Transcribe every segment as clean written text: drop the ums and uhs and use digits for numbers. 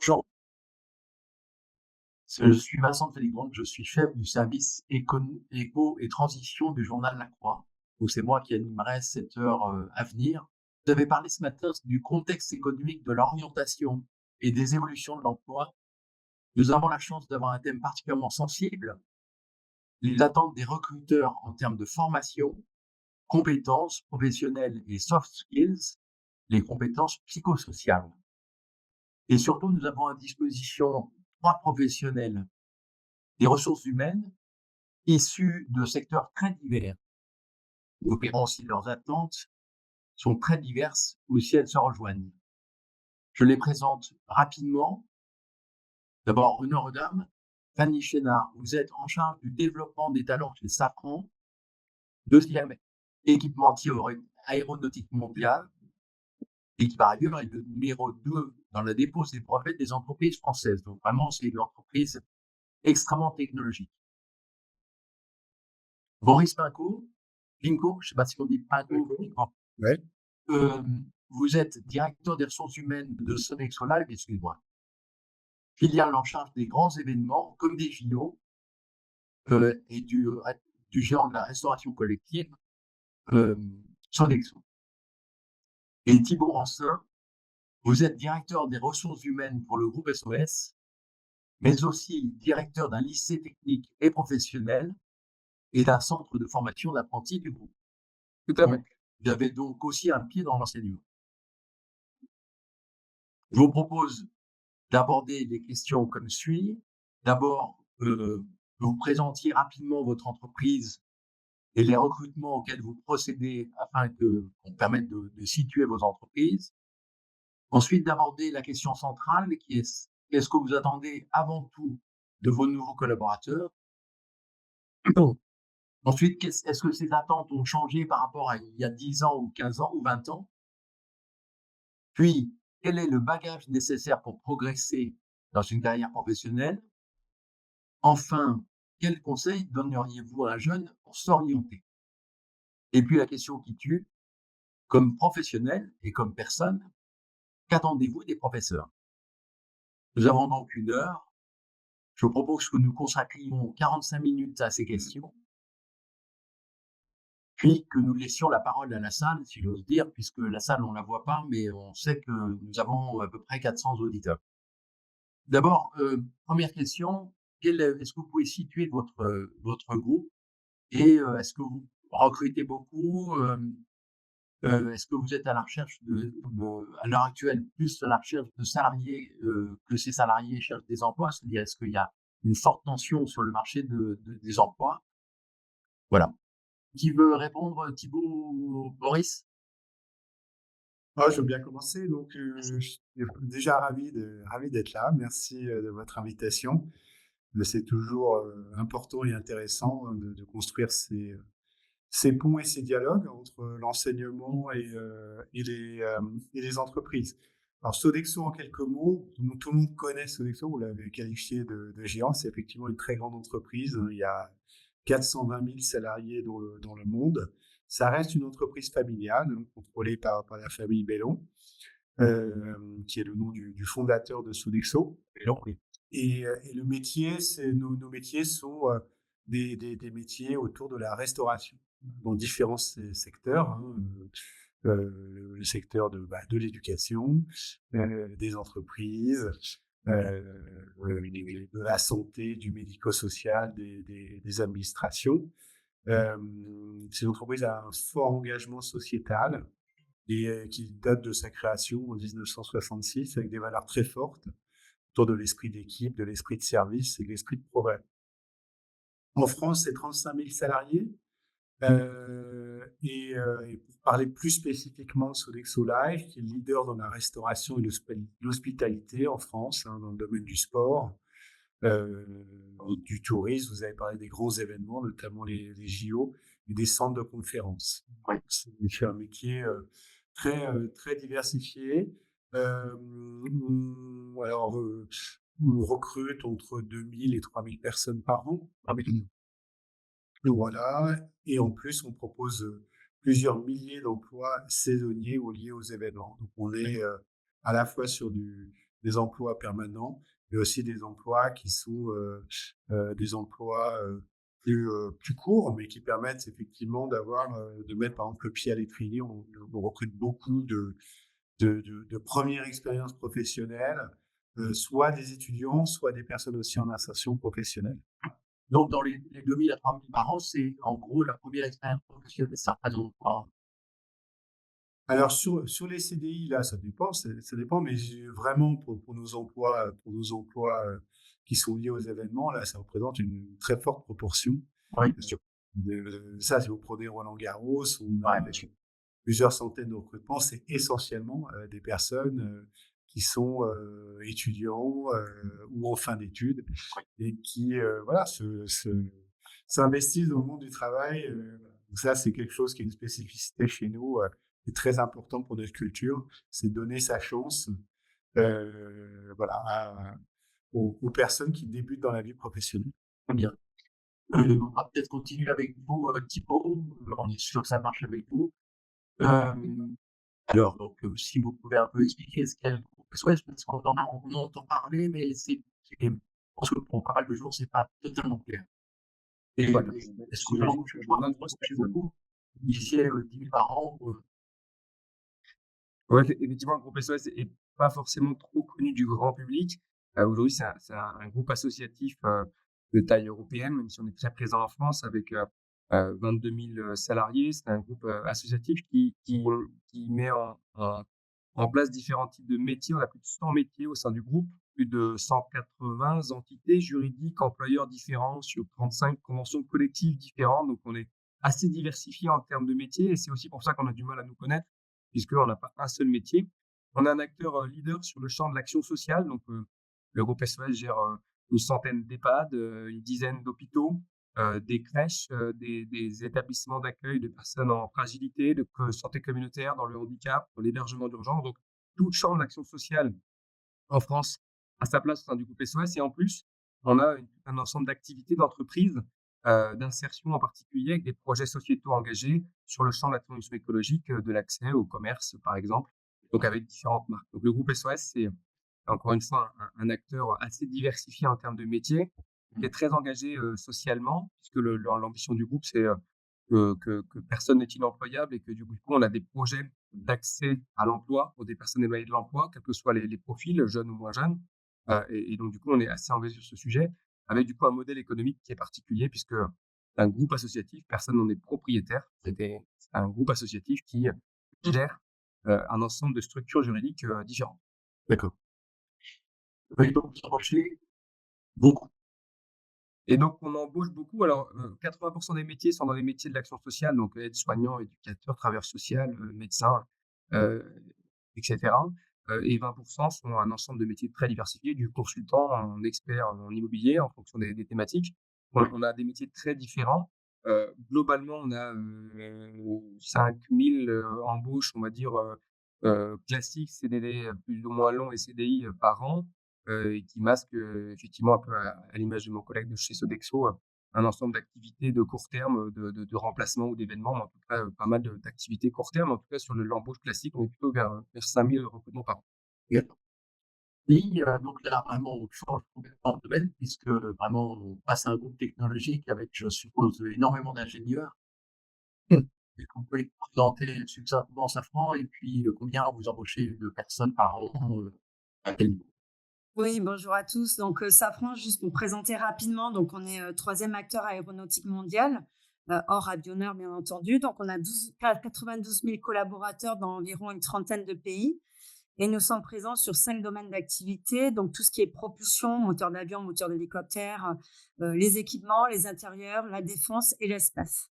Bonjour, je suis Vincent Féligrande, je suis chef du service éco et transition du journal La Croix. Donc c'est moi qui animerai cette heure à venir. Vous avez parlé ce matin du contexte économique, de l'orientation et des évolutions de l'emploi. Nous avons la chance d'avoir un thème particulièrement sensible, les attentes des recruteurs en termes de formation, compétences professionnelles et soft skills, les compétences psychosociales. Et surtout, nous avons à disposition 3 professionnels des ressources humaines issus de secteurs très divers. Nous verrons si leurs attentes sont très diverses ou si elles se rejoignent. Je les présente rapidement. D'abord, honneur aux dames. Fanny Chénard, vous êtes en charge du développement des talents chez Safran, deuxième équipementier aéronautique mondial, et qui par ailleurs est le numéro 2 dans la dépose des brevets des entreprises françaises. Donc vraiment, c'est une entreprise extrêmement technologique. Boris Pinco, je ne sais pas si on dit Pinco, Ouais. vous êtes directeur des ressources humaines de Sodexo Live, excuse-moi, filiale en charge des grands événements comme des JO et du géant de la restauration collective, euh, Sodexo. Et Thibaut Rancin, vous êtes directeur des ressources humaines pour le groupe SOS, mais aussi directeur d'un lycée technique et professionnel et d'un centre de formation d'apprentis du groupe. Tout à fait. Donc, vous avez donc aussi un pied dans l'enseignement. Je vous propose d'aborder les questions comme suit. D'abord, vous présentiez rapidement votre entreprise et les recrutements auxquels vous procédez afin qu'on permette de situer vos entreprises. Ensuite, d'aborder la question centrale qui est qu'est-ce que vous attendez avant tout de vos nouveaux collaborateurs? Ensuite, est-ce que ces attentes ont changé par rapport à il y a 10 ans ou 15 ans ou 20 ans? Puis, quel est le bagage nécessaire pour progresser dans une carrière professionnelle? Enfin, quels conseils donneriez-vous à un jeune pour s'orienter? Et puis la question qui tue, comme professionnel et comme personne, qu'attendez-vous des professeurs? Nous avons donc 1 heure. Je vous propose que nous consacrions 45 minutes à ces questions, puis que nous laissions la parole à la salle, si j'ose dire, puisque la salle, on ne la voit pas, mais on sait que nous avons à peu près 400 auditeurs. D'abord, première question, est-ce que vous pouvez situer votre groupe et est-ce que vous recrutez beaucoup? Est-ce que vous êtes à la recherche à l'heure actuelle, plus à la recherche de salariés, que ces salariés cherchent des emplois? C'est-à-dire, est-ce qu'il y a une forte tension sur le marché des emplois? Voilà. Qui veut répondre, Thibaut ou Boris? Je veux bien commencer. Donc, je suis déjà ravi d'être là. Merci, de votre invitation. C'est toujours, important et intéressant, de construire ces ponts et ces dialogues entre l'enseignement et les entreprises. Alors Sodexo, en quelques mots, tout le monde connaît Sodexo, vous l'avez qualifié de géant. C'est effectivement une très grande entreprise. Il y a 420 000 salariés dans le monde. Ça reste une entreprise familiale, hein, contrôlée par la famille Bellon, qui est le nom du fondateur de Sodexo. Bellon, oui. Et le métier, nos métiers sont des métiers autour de la restauration, dans différents secteurs, hein, le secteur de l'éducation, des entreprises, de la santé, du médico-social, des administrations. C'est une entreprise à un fort engagement sociétal et qui date de sa création en 1966 avec des valeurs très fortes autour de l'esprit d'équipe, de l'esprit de service et de l'esprit de progrès. En France, c'est 35 000 salariés. Et pour parler plus spécifiquement de Sodexo Live, qui est le leader dans la restauration et l'hospitalité en France, hein, dans le domaine du sport, du tourisme, vous avez parlé des grands événements, notamment les JO, et des centres de conférences. Oui. C'est un métier très diversifié. Alors, on recrute entre 2000 et 3000 personnes par an. Ah oui. Voilà. Et en plus, on propose plusieurs milliers d'emplois saisonniers ou liés aux événements. Donc, on est à la fois sur des emplois permanents, mais aussi des emplois qui sont des emplois plus courts, mais qui permettent effectivement de mettre par exemple le pied à l'étrier. On recrute beaucoup de première expérience professionnelle, soit des étudiants, soit des personnes aussi en insertion professionnelle. Donc dans les 2 000 à 3 000 par an, c'est en gros la première expérience professionnelle, ça représente quoi? Alors sur les CDI, là, ça dépend, mais vraiment pour nos emplois, qui sont liés aux événements, là, ça représente une très forte proportion. Oui, bien sûr. Ça, si vous prenez Roland-Garros, on Ouais, a bien sûr. plusieurs centaines de recrutements. C'est essentiellement, des personnes, qui sont, étudiants, ou en fin d'études Oui. et qui, voilà, s'investissent dans le monde du travail. Donc ça, c'est quelque chose qui est une spécificité chez nous, qui est très important pour notre culture. C'est donner sa chance, voilà, aux personnes qui débutent dans la vie professionnelle. Très bien. On va peut-être continuer avec vous, Thibaut, on est sûr que ça marche avec vous. Alors donc, si vous pouvez un peu expliquer ce qu'est le groupe SOS, parce on entend parler, mais je pense que pour pas mal de jours, c'est pas totalement clair. Et Voilà. est-ce que vraiment je vois un gros chez beaucoup? Vous disiez, 10 000 par an, Ouais, effectivement, le groupe SOS est pas forcément trop connu du grand public. Aujourd'hui, c'est un groupe associatif, de taille européenne, même si on est très présent en France avec, 22 000 salariés. C'est un groupe, associatif qui met en place différents types de métiers. On a plus de 100 métiers au sein du groupe, plus de 180 entités juridiques, employeurs différents sur 35 conventions collectives différentes. Donc on est assez diversifié en termes de métiers et c'est aussi pour ça qu'on a du mal à nous connaître, puisqu'on n'a pas un seul métier. On a un acteur, leader sur le champ de l'action sociale. Donc le groupe SOS gère, une centaine d'EHPAD, une dizaine d'hôpitaux, des crèches, des établissements d'accueil de personnes en fragilité, de santé communautaire, dans le handicap, dans l'hébergement d'urgence. Donc, tout le champ de l'action sociale en France a sa place au sein du groupe SOS. Et en plus, on a un ensemble d'activités d'entreprise, d'insertion en particulier, avec des projets sociétaux engagés sur le champ de la transition écologique, de l'accès au commerce, par exemple, donc avec différentes marques. Donc, le groupe SOS, c'est encore une fois un acteur assez diversifié en termes de métiers, qui est très engagé, socialement, puisque l'ambition du groupe, c'est, que personne n'est inemployable et que du coup, on a des projets d'accès à l'emploi pour des personnes éloignées de l'emploi, quels que soient les profils, jeunes ou moins jeunes. Et donc du coup, on est assez engagé sur ce sujet, avec du coup un modèle économique qui est particulier puisque c'est un groupe associatif, personne n'en est propriétaire. C'est un groupe associatif qui gère, un ensemble de structures juridiques, différentes. d'accord. Oui, donc vous embauchez beaucoup. Et donc, on embauche beaucoup. Alors, 80 des métiers sont dans les métiers de l'action sociale, donc aide-soignant, éducateur, travailleur social, médecin, heu, et cetera. Et 20 sont un ensemble de métiers très diversifiés, du consultant en expert en immobilier en fonction des thématiques. On a des métiers très différents. Globalement, on a, 5 000, embauches, on va dire, classiques, CDD, plus ou moins longs et CDI, par an. Et qui masque, effectivement un peu à l'image de mon collègue de chez Sodexo, un ensemble d'activités de court terme, de remplacement ou d'événements, mais en tout cas, pas mal d'activités court terme. En tout cas, sur l'embauche classique, on est plutôt vers 5 000 recrutements par an. D'accord. Et donc là, vraiment, on change complètement de domaine puisque vraiment, on passe à un groupe technologique avec, je suppose, énormément d'ingénieurs. Mmh. Est-ce que vous pouvez présenter succinctement Safran et puis, combien vous embauchez de personnes par an, à quel niveau? Oui, bonjour à tous. Donc, Safran, juste pour présenter rapidement, donc on est 3e acteur aéronautique mondial, hors avionneur, bien entendu. Donc, on a 92 000 collaborateurs dans environ une trentaine de pays et nous sommes présents sur 5 domaines d'activité. Donc, tout ce qui est propulsion, moteur d'avion, moteur d'hélicoptère, les équipements, les intérieurs, la défense et l'espace.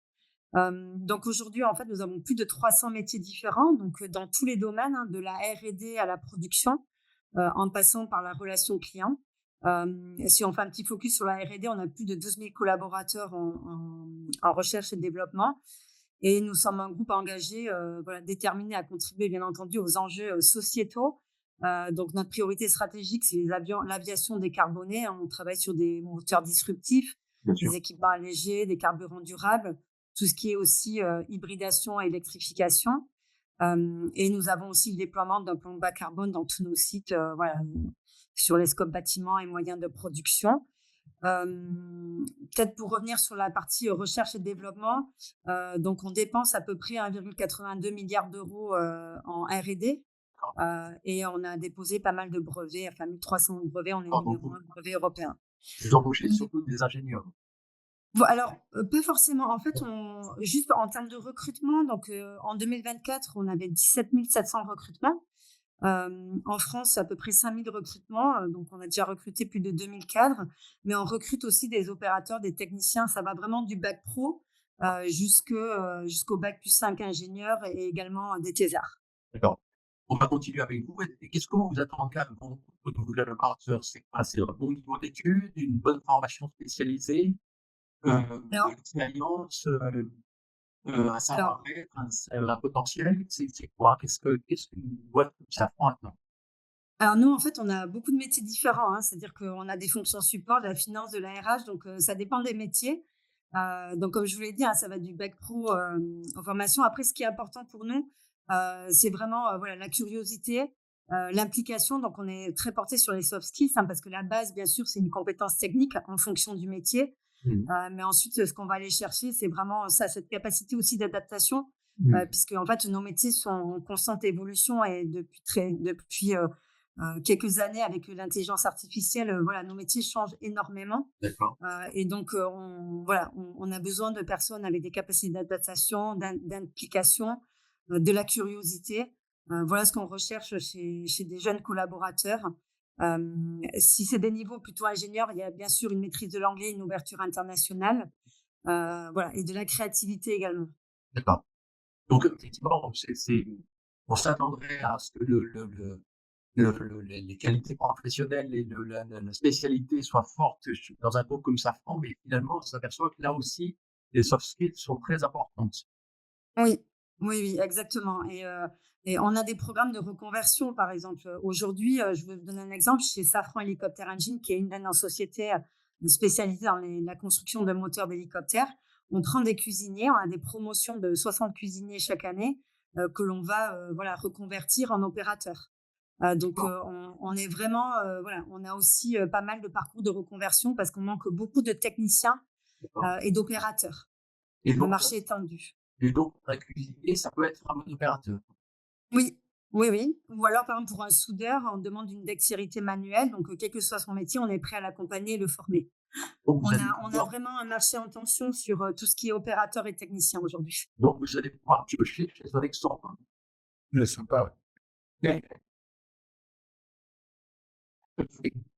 Donc aujourd'hui, en fait, nous avons plus de 300 métiers différents, donc dans tous les domaines, hein, de la R&D à la production, en passant par la relation client. Si on fait un petit focus sur la R&D, on a plus de 12 000 collaborateurs en recherche et développement et nous sommes un groupe engagé, voilà, déterminé à contribuer, bien entendu, aux enjeux, sociétaux. Donc notre priorité stratégique, c'est l'aviation décarbonée, hein. On travaille sur des moteurs disruptifs, Bien sûr. des équipements allégés, des carburants durables, tout ce qui est aussi, hybridation et électrification. Et nous avons aussi le déploiement d'un plan bas carbone dans tous nos sites, voilà, sur les scopes bâtiments et moyens de production. Peut-être pour revenir sur la partie recherche et développement, donc on dépense à peu près 1,82 milliard d'euros en R&D. Et on a déposé pas mal de brevets, enfin 1300 brevets, on est Donc, numéro 1 brevet européen. vous embauchez surtout des ingénieurs. Alors, pas forcément. En fait, juste en termes de recrutement, donc en 2024, on avait 17 700 recrutements. En France, à peu près 5 000 recrutements, donc on a déjà recruté plus de 2 000 cadres, mais on recrute aussi des opérateurs, des techniciens. Ça va vraiment du bac pro jusqu'au bac +5 ingénieur et également des thésards. D'accord. On va continuer avec vous. Et qu'est-ce que vous attendez à vous au niveau de la collaborateur? C'est quoi? C'est un bon niveau d'études, une bonne formation spécialisée, de Alors, l'expérience, un alors, savoir-être, un potentiel? C'est quoi? Qu'une boîte comme Safran attend? alors nous, en fait, on a beaucoup de métiers différents, hein. C'est-à-dire qu'on a des fonctions support, de la finance, de la RH, donc ça dépend des métiers. Donc comme je vous l'ai dit, hein, ça va du bac pro aux formations. Après, ce qui est important pour nous, c'est vraiment voilà, la curiosité, l'implication. Donc on est très porté sur les soft skills, hein, parce que la base, bien sûr, c'est une compétence technique en fonction du métier. Mmh. Mais ensuite, ce qu'on va aller chercher, c'est vraiment ça, cette capacité aussi d'adaptation, Mmh. puisque en fait, nos métiers sont en constante évolution et depuis quelques années avec l'intelligence artificielle, voilà, nos métiers changent énormément. D'accord. Et donc, on a besoin de personnes avec des capacités d'adaptation, d'implication, de la curiosité. Voilà ce qu'on recherche chez des jeunes collaborateurs. Si c'est des niveaux plutôt ingénieurs, il y a bien sûr une maîtrise de l'anglais, une ouverture internationale, voilà, et de la créativité également. D'accord. Donc effectivement, on s'attendrait à ce que les qualités professionnelles et la spécialité soient fortes dans un groupe comme Safran, mais finalement, on s'aperçoit que là aussi, les soft skills sont très importantes. Oui, oui, oui, exactement. Et on a des programmes de reconversion, par exemple. Aujourd'hui, je vais vous donner un exemple, chez Safran Helicopter Engine, qui est une de nos sociétés spécialisée dans la construction de moteurs d'hélicoptères. On prend des cuisiniers, on a des promotions de 60 cuisiniers chaque année que l'on va voilà, reconvertir en opérateurs. Donc, D'accord, on est vraiment, voilà, on a aussi pas mal de parcours de reconversion parce qu'on manque beaucoup de techniciens d'accord. et d'opérateurs. Et Le donc, marché est tendu. un cuisinier, ça peut être un bon opérateur. Oui, oui, oui. Ou alors, par exemple, pour un soudeur, on demande une dextérité manuelle. Donc, quel que soit son métier, on est prêt à l'accompagner et le former. Donc, vous On allez a, on a pouvoir, vraiment un marché en tension sur tout ce qui est opérateur et technicien aujourd'hui. donc vous allez pouvoir piocher chez Alexandre. Ouais, sympa. Et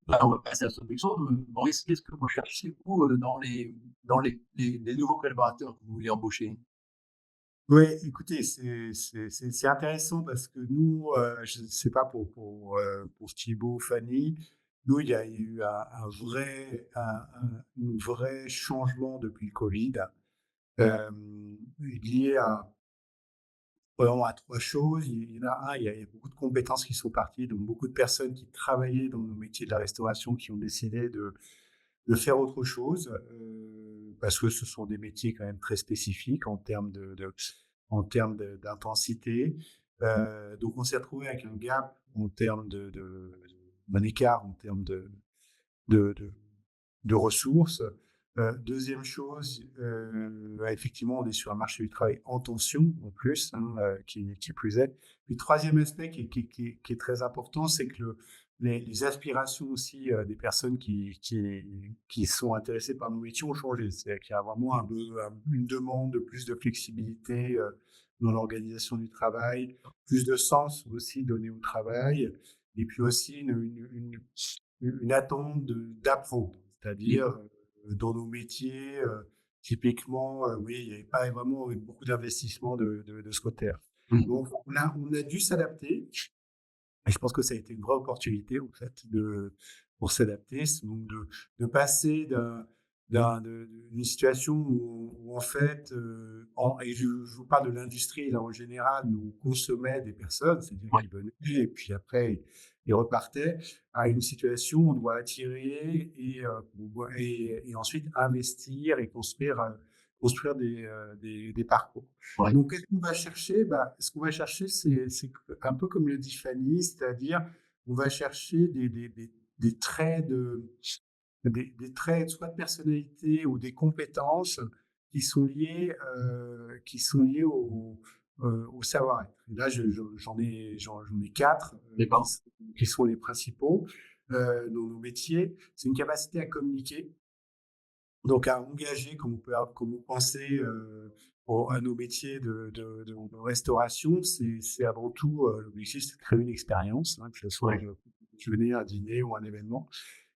là, on va passer à Sodexo. Maurice, qu'est-ce que vous cherchez, vous, dans les nouveaux collaborateurs que vous voulez embaucher? Oui, écoutez, c'est intéressant parce que nous, je ne sais pas pour Thibaut, Fanny, nous, il y a eu un vrai changement depuis le Covid, lié vraiment à 3 choses. Il y en a un, il y a beaucoup de compétences qui sont parties, donc beaucoup de personnes qui travaillaient dans nos métiers de la restauration qui ont décidé de faire autre chose, parce que ce sont des métiers quand même très spécifiques en termes d'intensité. Donc on s'est retrouvé avec un gap en termes un écart en termes de, de, de ressources. Deuxième chose, effectivement, on est sur un marché du travail en tension en plus, hein, qui plus est. Puis troisième aspect qui est très important, c'est que les aspirations aussi des personnes qui sont intéressées par nos métiers ont changé. C'est-à-dire qu'il y a vraiment une demande de plus de flexibilité dans l'organisation du travail, plus de sens aussi donné au travail, et puis aussi une attente d'apprendre. C'est-à-dire, dans nos métiers, typiquement, oui, il n'y avait pas vraiment beaucoup d'investissement de ce côté-là. Mmh. Donc, on a dû s'adapter. Et je pense que ça a été une vraie opportunité, en fait, pour s'adapter. C'est donc de passer d'une situation où en fait, et je vous parle de l'industrie, là, en général, nous on consommait des personnes, c'est-à-dire Ouais. qu'ils venaient et puis après, ils repartaient, à une situation où on doit attirer et ensuite investir et construire des parcours. Ouais. Donc, qu'est-ce qu'on va chercher? Ce qu'on va chercher, c'est un peu comme le dit Fanny, c'est-à-dire on va chercher des traits des traits soit de personnalité ou des compétences qui sont liés au savoir-être. Et là, j'en ai quatre D'accord. qui sont les principaux dans nos métiers. C'est une capacité à communiquer, donc à engager, comme vous pensez à nos métiers de restauration, c'est avant tout l'objectif, c'est de créer une expérience, que ce soit Ouais. je venais à un dîner ou un événement.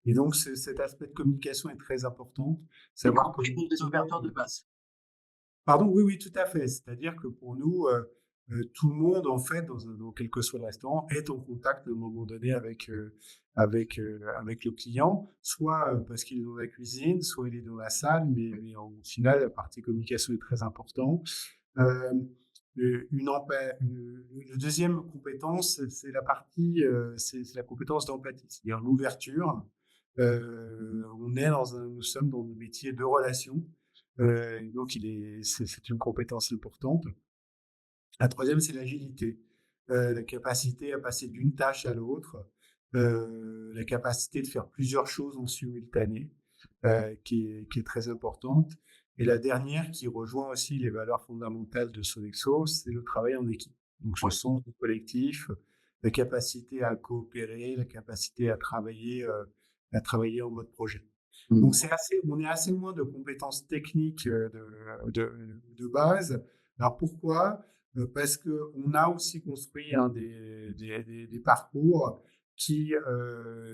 Et donc cet aspect de communication est très important. Y Savoir compris pour des communiquer. opérateurs de base. Pardon, oui, oui, tout à fait. C'est-à-dire que pour nous, tout le monde, en fait, dans quel que soit le restaurant, est en contact à un moment donné avec le client, soit parce qu'il est dans la cuisine, soit il est dans la salle, mais au final, la partie communication est très importante. Euh, le deuxième compétence, c'est c'est la compétence d'empathie, c'est-à-dire l'ouverture. Nous sommes dans un métier de relation. Donc, c'est une compétence importante. La troisième, c'est l'agilité, la capacité à passer d'une tâche à l'autre, la capacité de faire plusieurs choses en simultané, qui est très importante. Et la dernière, qui rejoint aussi les valeurs fondamentales de Sodexo, c'est le travail en équipe. Donc, ce Ouais. sens du collectif, la capacité à coopérer, la capacité à travailler en mode projet. Donc, on est assez loin de compétences techniques de base. Alors, pourquoi? Parce qu'on a aussi construit des parcours qui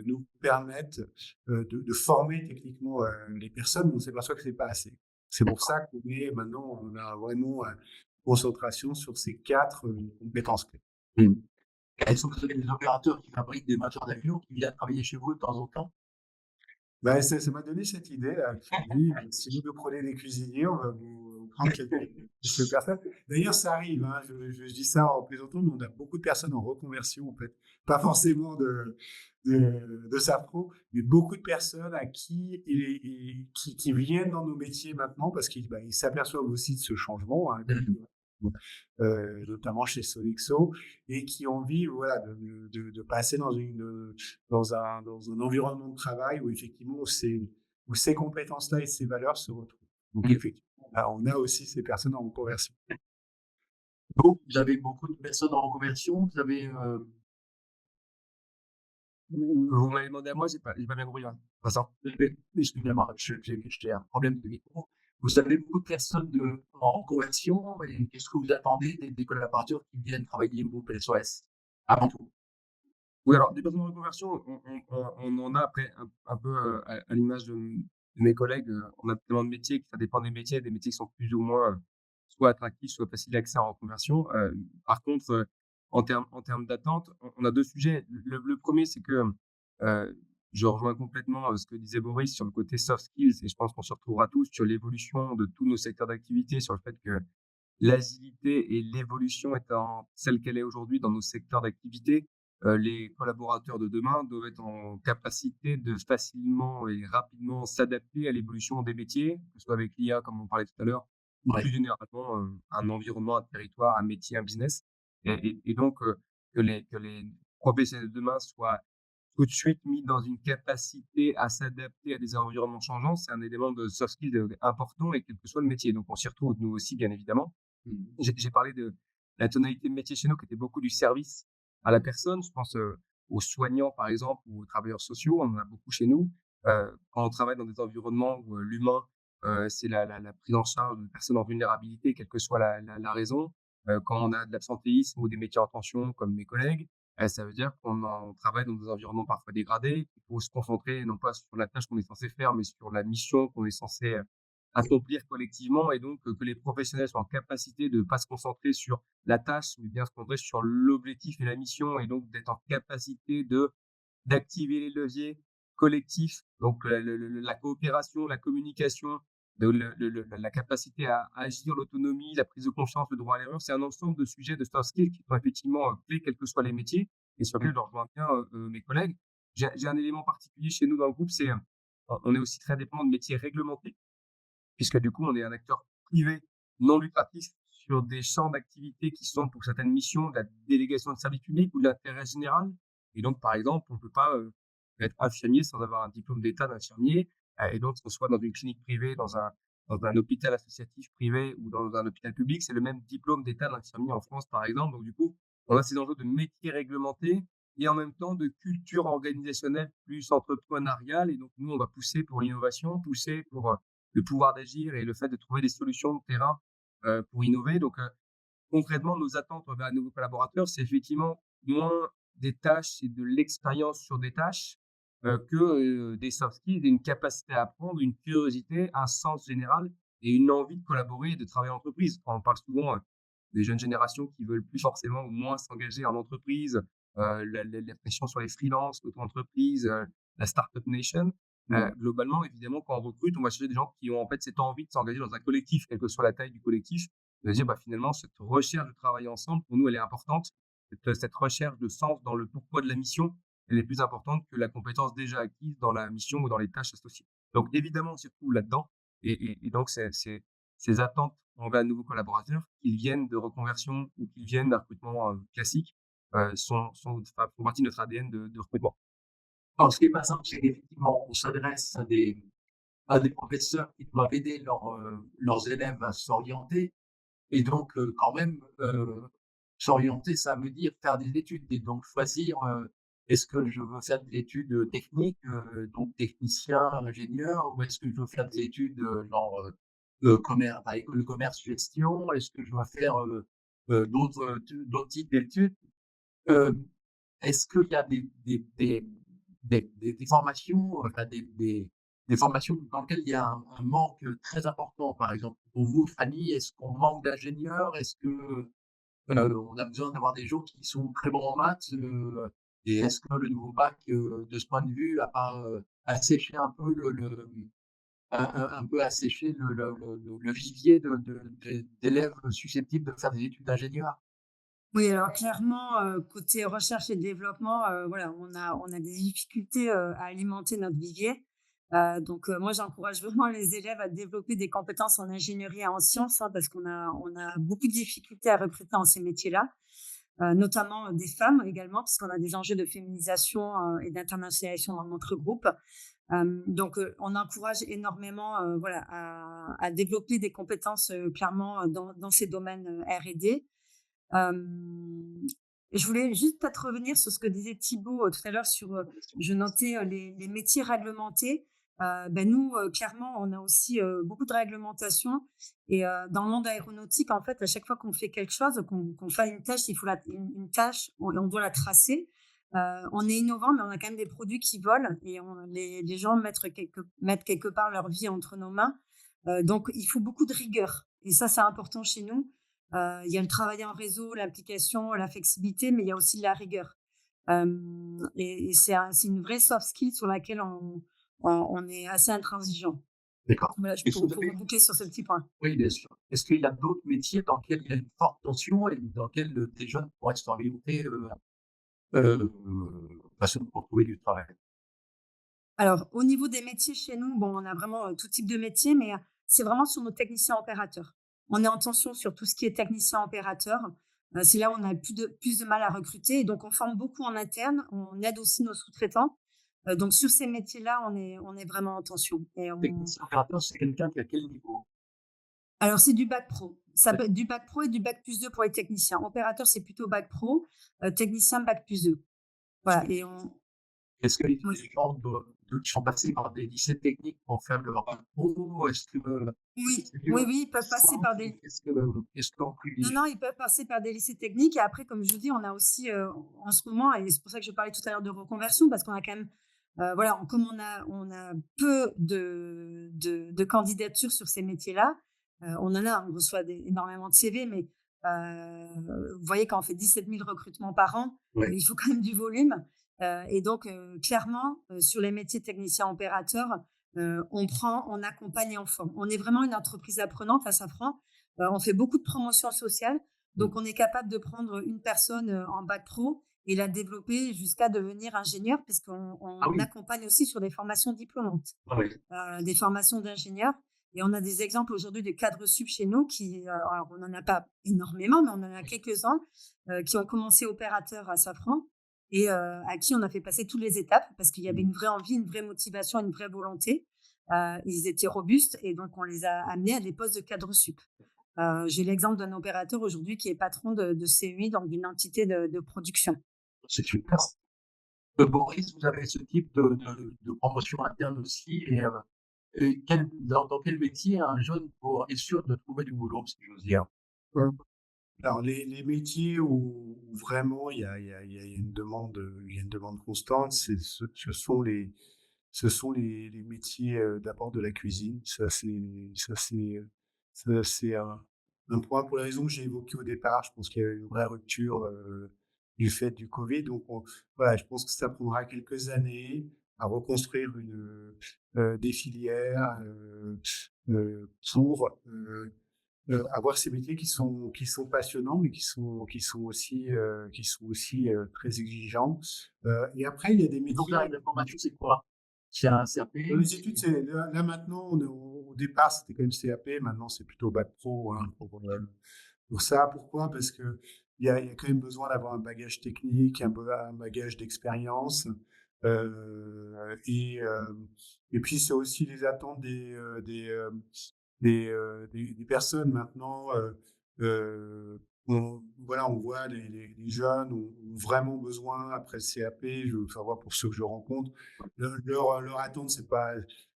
nous permettent de former techniquement les personnes, mais on s'aperçoit que ce n'est pas assez. C'est pour ça on a vraiment une concentration sur ces quatre compétences clés. Mmh. Est-ce que vous avez des opérateurs qui fabriquent des moteurs d'avion qui viennent travailler chez vous de temps en temps? Ça m'a donné cette idée là. Je me suis dit, si vous nous prenez des cuisiniers, on va vous prendre quelques personnes. D'ailleurs, ça arrive, hein, je dis ça en plaisantant, mais on a beaucoup de personnes en reconversion, en fait. Pas forcément de Safro, mais beaucoup de personnes à qui viennent dans nos métiers maintenant parce qu'ils s'aperçoivent aussi de ce changement, hein, notamment chez Sodexo, et qui ont envie, voilà, de passer dans un environnement de travail où effectivement où ces compétences-là et ces valeurs se retrouvent. Donc effectivement, on a aussi ces personnes en reconversion. Donc, vous avez beaucoup de personnes en reconversion, vous avez, Vous m'avez demandé à moi, j'ai pas bien compris, hein. Vincent? excusez-moi, j'ai un problème de micro. Vous avez beaucoup de personnes en reconversion et qu'est-ce que vous attendez des collaborateurs qui viennent travailler au groupe SOS? Avant tout. Oui, alors des personnes en reconversion, on en a après un peu, à l'image de mes collègues, on a tellement de métiers que ça dépend des métiers qui sont plus ou moins, soit attractifs, soit faciles d'accès en reconversion. Par contre, en termes d'attente, on a 2 sujets. Le 1er, c'est que, je rejoins complètement, ce que disait Boris sur le côté soft skills et je pense qu'on se retrouvera tous sur l'évolution de tous nos secteurs d'activité, sur le fait que l'agilité et l'évolution étant celle qu'elle est aujourd'hui dans nos secteurs d'activité, les collaborateurs de demain doivent être en capacité de facilement et rapidement s'adapter à l'évolution des métiers, que ce soit avec l'IA comme on parlait tout à l'heure, ou Ouais. plus généralement, un environnement, un territoire, un métier, un business et donc que les professionnels de demain soient tout de suite mis dans une capacité à s'adapter à des environnements changeants, c'est un élément de soft skills, important et quel que soit le métier. Donc on s'y retrouve nous aussi bien évidemment. J'ai parlé de la tonalité de métier chez nous qui était beaucoup du service à la personne. Je pense, aux soignants, par exemple, ou aux travailleurs sociaux. On en a beaucoup chez nous. Quand on travaille dans des environnements où, l'humain, c'est la prise en charge de personnes en vulnérabilité, quelle que soit la raison. Quand on a de l'absentéisme ou des métiers en tension comme mes collègues, ça veut dire on travaille dans des environnements parfois dégradés. Il faut se concentrer non pas sur la tâche qu'on est censé faire, mais sur la mission qu'on est censé, accomplir collectivement et donc que les professionnels soient en capacité de pas se concentrer sur la tâche, mais bien se concentrer sur l'objectif et la mission et donc d'être en capacité d'activer les leviers collectifs, donc la coopération, la communication, la capacité à agir, l'autonomie, la prise de conscience, le droit à l'erreur. C'est un ensemble de sujets de soft skills qui sont effectivement, clés, quels que soient les métiers et sur lesquels je rejoins bien, mes collègues. J'ai un élément particulier chez nous dans le groupe, c'est, on est aussi très dépendant de métiers réglementés puisque du coup, on est un acteur privés non lucratifs sur des champs d'activité qui sont pour certaines missions de la délégation de service public ou de l'intérêt général. Et donc, par exemple, on ne peut pas être infirmier sans avoir un diplôme d'État d'infirmier. Et donc, qu'on soit dans une clinique privée, dans un hôpital associatif privé ou dans un hôpital public, c'est le même diplôme d'État d'infirmier en France, par exemple. Donc, du coup, on a ces enjeux de métiers réglementés et en même temps de culture organisationnelle plus entrepreneuriale. Et donc, nous, on va pousser pour l'innovation, pousser pour le pouvoir d'agir et le fait de trouver des solutions de terrain pour innover. Donc, concrètement, nos attentes envers un nouveau collaborateur, c'est effectivement moins des tâches et de l'expérience sur des tâches que des soft skills et une capacité à apprendre, une curiosité, un sens général et une envie de collaborer et de travailler en entreprise. On parle souvent des jeunes générations qui veulent plus forcément ou moins s'engager en entreprise, la pression sur les freelances, l'auto-entreprise, la startup nation. Globalement, évidemment, quand on recrute, on va chercher des gens qui ont en fait cette envie de s'engager dans un collectif, quelle que soit la taille du collectif, de dire finalement, cette recherche de travailler ensemble, pour nous, elle est importante. Cette recherche de sens dans le pourquoi de la mission, elle est plus importante que la compétence déjà acquise dans la mission ou dans les tâches associées. Donc, évidemment, on s'y retrouve là-dedans. Et donc, ces attentes envers un nouveau collaborateur, qu'ils viennent de reconversion ou qu'ils viennent d'un recrutement classique, font partie de notre ADN de recrutement. Alors, ce qui est pas simple, c'est qu'effectivement, on s'adresse à des professeurs qui doivent aider leurs élèves à s'orienter. Et donc, quand même, s'orienter, ça veut dire faire des études et donc choisir, est-ce que je veux faire des études techniques, donc technicien, ingénieur, ou est-ce que je veux faire des études genre école de commerce, gestion, est-ce que je dois faire d'autres types d'études? Euh, Est-ce qu'il y a des formations, enfin des formations dans lesquelles il y a un manque très important, par exemple, pour vous, Fanny, est-ce qu'on manque d'ingénieurs? Est-ce que on a besoin d'avoir des gens qui sont très bons en maths? Et est-ce que le nouveau bac, de ce point de vue, a pas asséché un peu un peu asséché le vivier d'élèves susceptibles de faire des études d'ingénieur? Oui, alors clairement, côté recherche et développement, voilà, on a des difficultés, à alimenter notre vivier. Donc, moi, j'encourage vraiment les élèves à développer des compétences en ingénierie et en sciences, hein, parce on a beaucoup de difficultés à recruter dans ces métiers-là, notamment des femmes également, puisqu'on a des enjeux de féminisation, et d'internationalisation dans notre groupe. Donc, on encourage énormément, voilà, à développer des compétences, clairement, dans ces domaines, R&D. Je voulais juste peut-être revenir sur ce que disait Thibaut tout à l'heure sur, je notais les métiers réglementés. Nous, clairement, on a aussi beaucoup de réglementation. Et dans le monde aéronautique, en fait, à chaque fois qu'on fait quelque chose, qu'on fait une tâche, il faut une tâche, on doit la tracer. On est innovant, mais on a quand même des produits qui volent et les gens mettent quelque part leur vie entre nos mains. Donc, il faut beaucoup de rigueur. Et ça, c'est important chez nous. Il y a le travail en réseau, l'implication, la flexibilité, mais il y a aussi de la rigueur. Et c'est une vraie soft skill sur laquelle on est assez intransigeant. D'accord. Voilà, Est-ce que pour vous avez reboucler sur ce petit point. Oui, bien sûr. Est-ce qu'il y a d'autres métiers dans lesquels il y a une forte tension et dans lesquels, des jeunes pourraient s'orienter, pour trouver du travail? Alors, au niveau des métiers chez nous, bon, on a vraiment tout type de métier, mais c'est vraiment sur nos techniciens opérateurs. On est en tension sur tout ce qui est technicien opérateur. C'est là où on a plus de mal à recruter. Et donc, on forme beaucoup en interne. On aide aussi nos sous-traitants. Donc, sur ces métiers-là, on est vraiment en tension. Technicien opérateur, c'est quelqu'un qui a quel niveau? Alors, c'est du bac pro. Ça peut être du bac pro et du bac plus 2 pour les techniciens. Opérateur, c'est plutôt bac pro. Technicien, bac plus 2. Voilà. Est-ce que les Oui. gens qui sont passés par des lycées techniques pour faire leur bac pro? Est-ce que Oui, c'est oui, mieux? oui, ils peuvent passer par des. Qu'est-ce qu'on Non, privilégie? non, ils peuvent passer par des lycées techniques. Et après, comme je vous dis, on a aussi en ce moment, et c'est pour ça que je parlais tout à l'heure de reconversion, parce qu'on a quand même, voilà, comme on a peu de candidatures sur ces métiers-là, on reçoit énormément de CV, mais vous voyez, quand on fait 17 000 recrutements par an, Ouais. il faut quand même du volume. Et donc, clairement, sur les métiers techniciens opérateurs, on accompagne et on forme. On est vraiment une entreprise apprenante à Safran. On fait beaucoup de promotion sociale, donc on est capable de prendre une personne en bac pro et la développer jusqu'à devenir ingénieur, puisqu'on Ah oui, accompagne aussi sur des formations diplômantes, ah oui. des formations d'ingénieurs. Et on a des exemples aujourd'hui de cadres sup chez nous qui, alors on n'en a pas énormément, mais on en a quelques-uns qui ont commencé opérateurs à Safran et à qui on a fait passer toutes les étapes parce qu'il y avait une vraie envie, une vraie motivation, une vraie volonté. Ils étaient robustes et donc on les a amenés à des postes de cadres sup. J'ai l'exemple d'un opérateur aujourd'hui qui est patron de CEI, donc d'une entité de production. C'est super. Boris, vous avez ce type de promotion interne aussi. Et dans quel métier un jeune est sûr de trouver du boulot, si j'ose dire? Alors les métiers où vraiment il y a une demande, il y a une demande constante, ce sont les métiers, d'abord de la cuisine. Ça c'est un point pour les raisons que j'ai évoquées au départ. Je pense qu'il y a eu une vraie rupture, du fait du Covid. Donc voilà, je pense que ça prendra quelques années à reconstruire des filières, pour, avoir ces métiers qui sont passionnants, mais qui sont aussi très exigeants. Et après, il y a des Et donc, métiers. la formation, c'est quoi? C'est un CAP? Dans les études, là maintenant, au départ, c'était quand même CAP, maintenant c'est plutôt bac pro, hein, pour ça. Pourquoi? Parce que il y a quand même besoin d'avoir un bagage technique, un bagage d'expérience. Et puis c'est aussi les attentes des personnes maintenant. Voilà, on voit les jeunes ont vraiment besoin après le CAP. Je veux savoir pour ceux que je rencontre, leur attente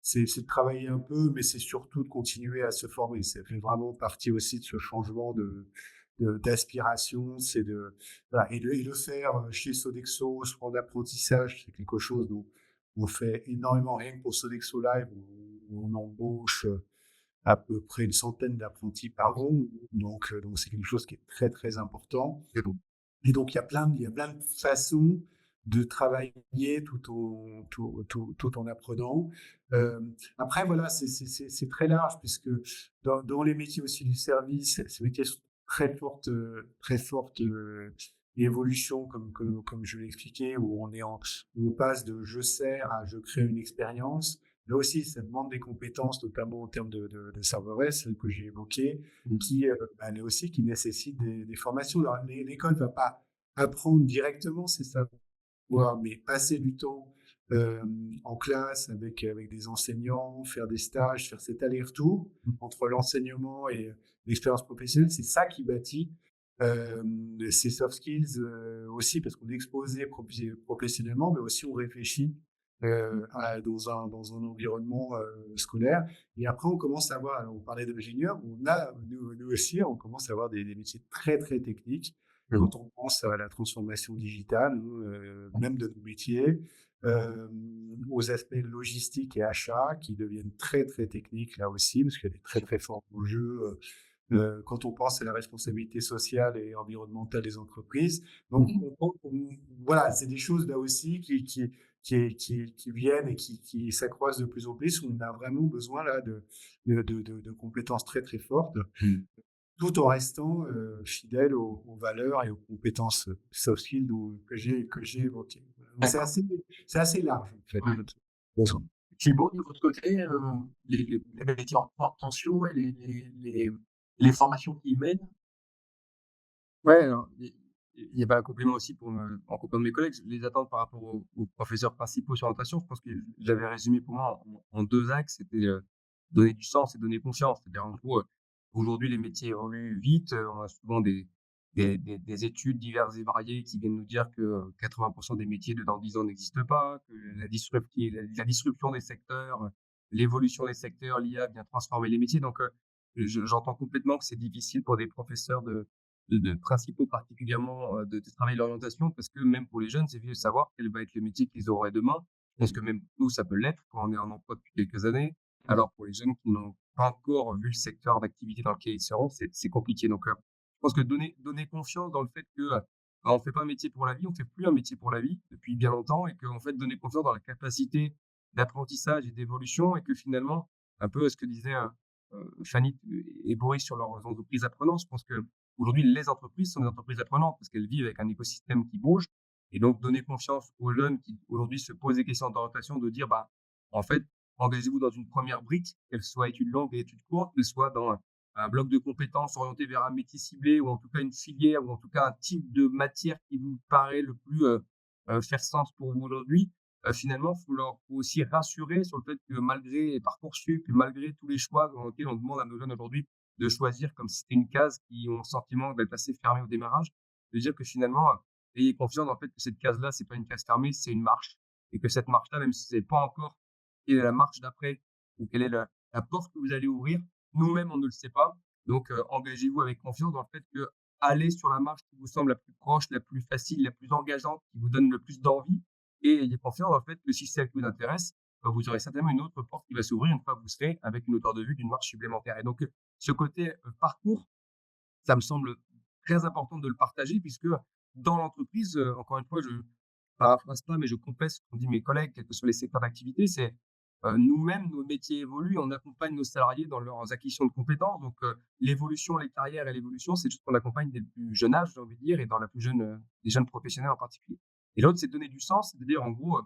c'est de travailler un peu, mais c'est surtout de continuer à se former. Ça fait vraiment partie aussi de ce changement d'aspiration, c'est voilà, et le faire chez Sodexo, en apprentissage, c'est quelque chose dont on fait énormément. Rien que pour Sodexo Live, on embauche à peu près une centaine d'apprentis par an. Donc c'est quelque chose qui est très, très important. Et donc, il y a plein de façons de travailler tout en apprenant. Après, voilà, c'est très large puisque dans les métiers aussi du service, ces métiers sont très forte évolution, comme je l'ai expliqué, où on passe de je sers à je crée une expérience. Là aussi, ça demande des compétences, notamment en termes de serverless, celle que j'ai évoquée, là aussi, qui nécessite des formations. Alors, l'école ne va pas apprendre directement ces savoirs, mais passer du temps en classe avec des enseignants, faire des stages, faire cet aller-retour entre l'enseignement et l'expérience professionnelle, c'est ça qui bâtit ces soft skills aussi, parce qu'on est exposé professionnellement, mais aussi on réfléchit dans un environnement scolaire. Et après, on commence à avoir, alors on parlait d'ingénieurs, nous aussi, on commence à avoir des métiers très, très techniques. Quand on pense à la transformation digitale, même de nos métiers, aux aspects logistiques et achats qui deviennent très, très techniques là aussi, parce qu'il y a des très, très forts enjeux quand on pense à la responsabilité sociale et environnementale des entreprises. Donc, voilà, c'est des choses là aussi qui viennent et qui s'accroissent de plus en plus. On a vraiment besoin là de compétences très, très fortes, tout en restant fidèle aux valeurs et aux compétences soft skills que j'ai évoquées. Donc, c'est assez large, en fait. Ouais. Thibaut, de votre côté, les métiers en forte tension et les formations qu'ils mènent? Ouais, alors, il y avait un complément aussi en complément de mes collègues, les attentes par rapport aux professeurs principaux sur l'orientation. Je pense que j'avais résumé pour moi en 2 axes. C'était, donner du sens et donner confiance. C'est-à-dire, en gros, aujourd'hui, les métiers évoluent vite. On a souvent des études diverses et variées qui viennent nous dire que 80% des métiers de dans 10 ans n'existent pas, que la disruption des secteurs, l'évolution des secteurs, l'IA vient transformer les métiers. Donc, j'entends complètement que c'est difficile pour des professeurs de principaux particulièrement de travailler l'orientation, parce que même pour les jeunes, c'est difficile de savoir quel va être le métier qu'ils auraient demain. Je pense que même nous, ça peut l'être quand on est en emploi depuis quelques années. Alors pour les jeunes qui n'ont pas encore vu le secteur d'activité dans lequel ils seront, c'est compliqué. Donc, je pense que donner confiance dans le fait que on fait pas un métier pour la vie, on fait plus un métier pour la vie depuis bien longtemps, et qu'en fait donner confiance dans la capacité d'apprentissage et d'évolution, et que finalement, un peu ce que disaient Fanny et Boris sur leurs entreprises apprenantes, je pense que aujourd'hui, les entreprises sont des entreprises apprenantes parce qu'elles vivent avec un écosystème qui bouge. Et donc, donner confiance aux jeunes qui aujourd'hui se posent des questions d'orientation, de dire, bah, en fait, engagez-vous dans une première brique, qu'elle soit études longues et études courtes, qu'elle soit dans un bloc de compétences orienté vers un métier ciblé ou en tout cas une filière ou en tout cas un type de matière qui vous paraît le plus faire sens pour vous aujourd'hui. Finalement, faut aussi rassurer sur le fait que malgré Parcoursup et malgré tous les choix dans lesquels on demande à nos jeunes aujourd'hui de choisir comme si c'était une case qui ont le sentiment d'être assez fermée au démarrage, de dire que finalement, ayez confiance dans le fait que cette case-là, c'est pas une case fermée, c'est une marche. Et que cette marche-là, même si c'est pas encore quelle est la marche d'après ou quelle est la porte que vous allez ouvrir, nous-mêmes, on ne le sait pas. Donc, engagez-vous avec confiance dans le fait que allez sur la marche qui vous semble la plus proche, la plus facile, la plus engageante, qui vous donne le plus d'envie et ayez confiance dans le fait que si c'est celle qui vous intéresse, vous aurez certainement une autre porte qui va s'ouvrir une fois que vous serez avec une hauteur de vue d'une marche supplémentaire. Et donc, ce côté parcours, ça me semble très important de le partager puisque dans l'entreprise, encore une fois, je paraphrase pas, mais je complète ce qu'ont dit mes collègues, quels que soient les secteurs d'activité, c'est nous-mêmes, nos métiers évoluent, on accompagne nos salariés dans leurs acquisitions de compétences. Donc, l'évolution, les carrières et l'évolution, c'est juste qu'on accompagne dès le plus jeune âge, j'ai envie de dire, et dans la plus jeune, des jeunes professionnels en particulier. Et l'autre, c'est donner du sens, c'est-à-dire, en gros,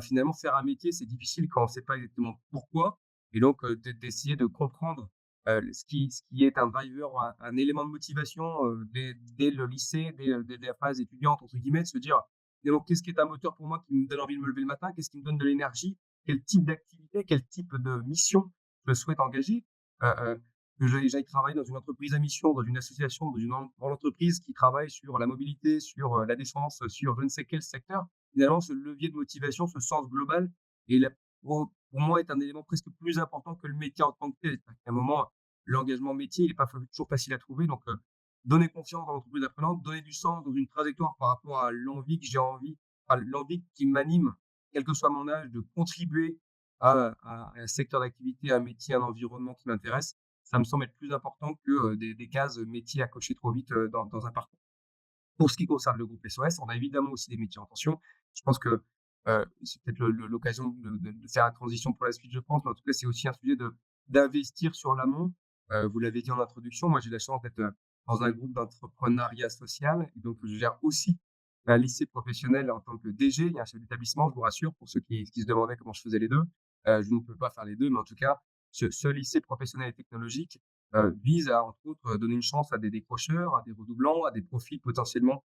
finalement, faire un métier, c'est difficile quand on ne sait pas exactement pourquoi. Et donc, d'essayer de comprendre ce qui est un driver, un élément de motivation dès le lycée, dès la phase étudiante, entre guillemets, de se dire, donc, qu'est-ce qui est un moteur pour moi qui me donne envie de me lever le matin? Qu'est-ce qui me donne de l'énergie? Quel type d'activité, quel type de mission je souhaite engager? Que j'aille travailler dans une entreprise à mission, dans une association, dans une grande entreprise qui travaille sur la mobilité, sur la défense, sur je ne sais quel secteur. Finalement, ce levier de motivation, ce sens global, et pour moi, est un élément presque plus important que le métier en tant que tel. À un moment, l'engagement métier, il n'est pas toujours facile à trouver. Donc, donner confiance dans l'entreprise apprenante, donner du sens dans une trajectoire par rapport à l'envie que j'ai envie, à l'envie qui m'anime, quel que soit mon âge, de contribuer à un secteur d'activité, à un métier, à un environnement qui m'intéresse. Ça me semble être plus important que des cases métiers à cocher trop vite dans un parcours. Pour ce qui concerne le groupe SOS, on a évidemment aussi des métiers en tension. Je pense que c'est peut-être l'occasion de faire la transition pour la suite, je pense, mais en tout cas, c'est aussi un sujet d'investir sur l'amont. Vous l'avez dit en introduction, moi j'ai la chance d'être dans un groupe d'entrepreneuriat social, et donc je gère aussi un lycée professionnel en tant que DG. Il y a un chef d'établissement, je vous rassure, pour ceux qui se demandaient comment je faisais les deux. Je ne peux pas faire les deux, mais en tout cas, ce lycée professionnel et technologique vise à, entre autres, donner une chance à des décrocheurs, à des redoublants, à des profils potentiellement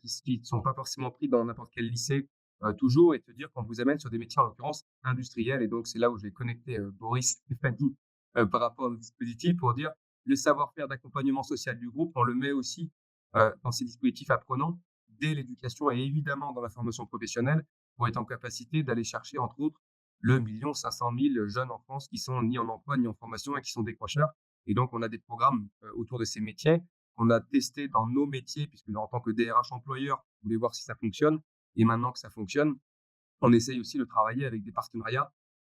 qui ne sont pas forcément pris dans n'importe quel lycée toujours, et te dire qu'on vous amène sur des métiers, en l'occurrence, industriels. Et donc, c'est là où je vais connecter Boris et Fanny par rapport au dispositif pour dire le savoir-faire d'accompagnement social du groupe, on le met aussi dans ces dispositifs apprenants dès l'éducation et évidemment dans la formation professionnelle pour être en capacité d'aller chercher, entre autres, le 1 500 000 jeunes en France qui sont ni en emploi ni en formation et qui sont décrocheurs. Et donc, on a des programmes autour de ces métiers. On a testé dans nos métiers, puisque en tant que DRH employeur, on voulait voir si ça fonctionne. Et maintenant que ça fonctionne, on essaye aussi de travailler avec des partenariats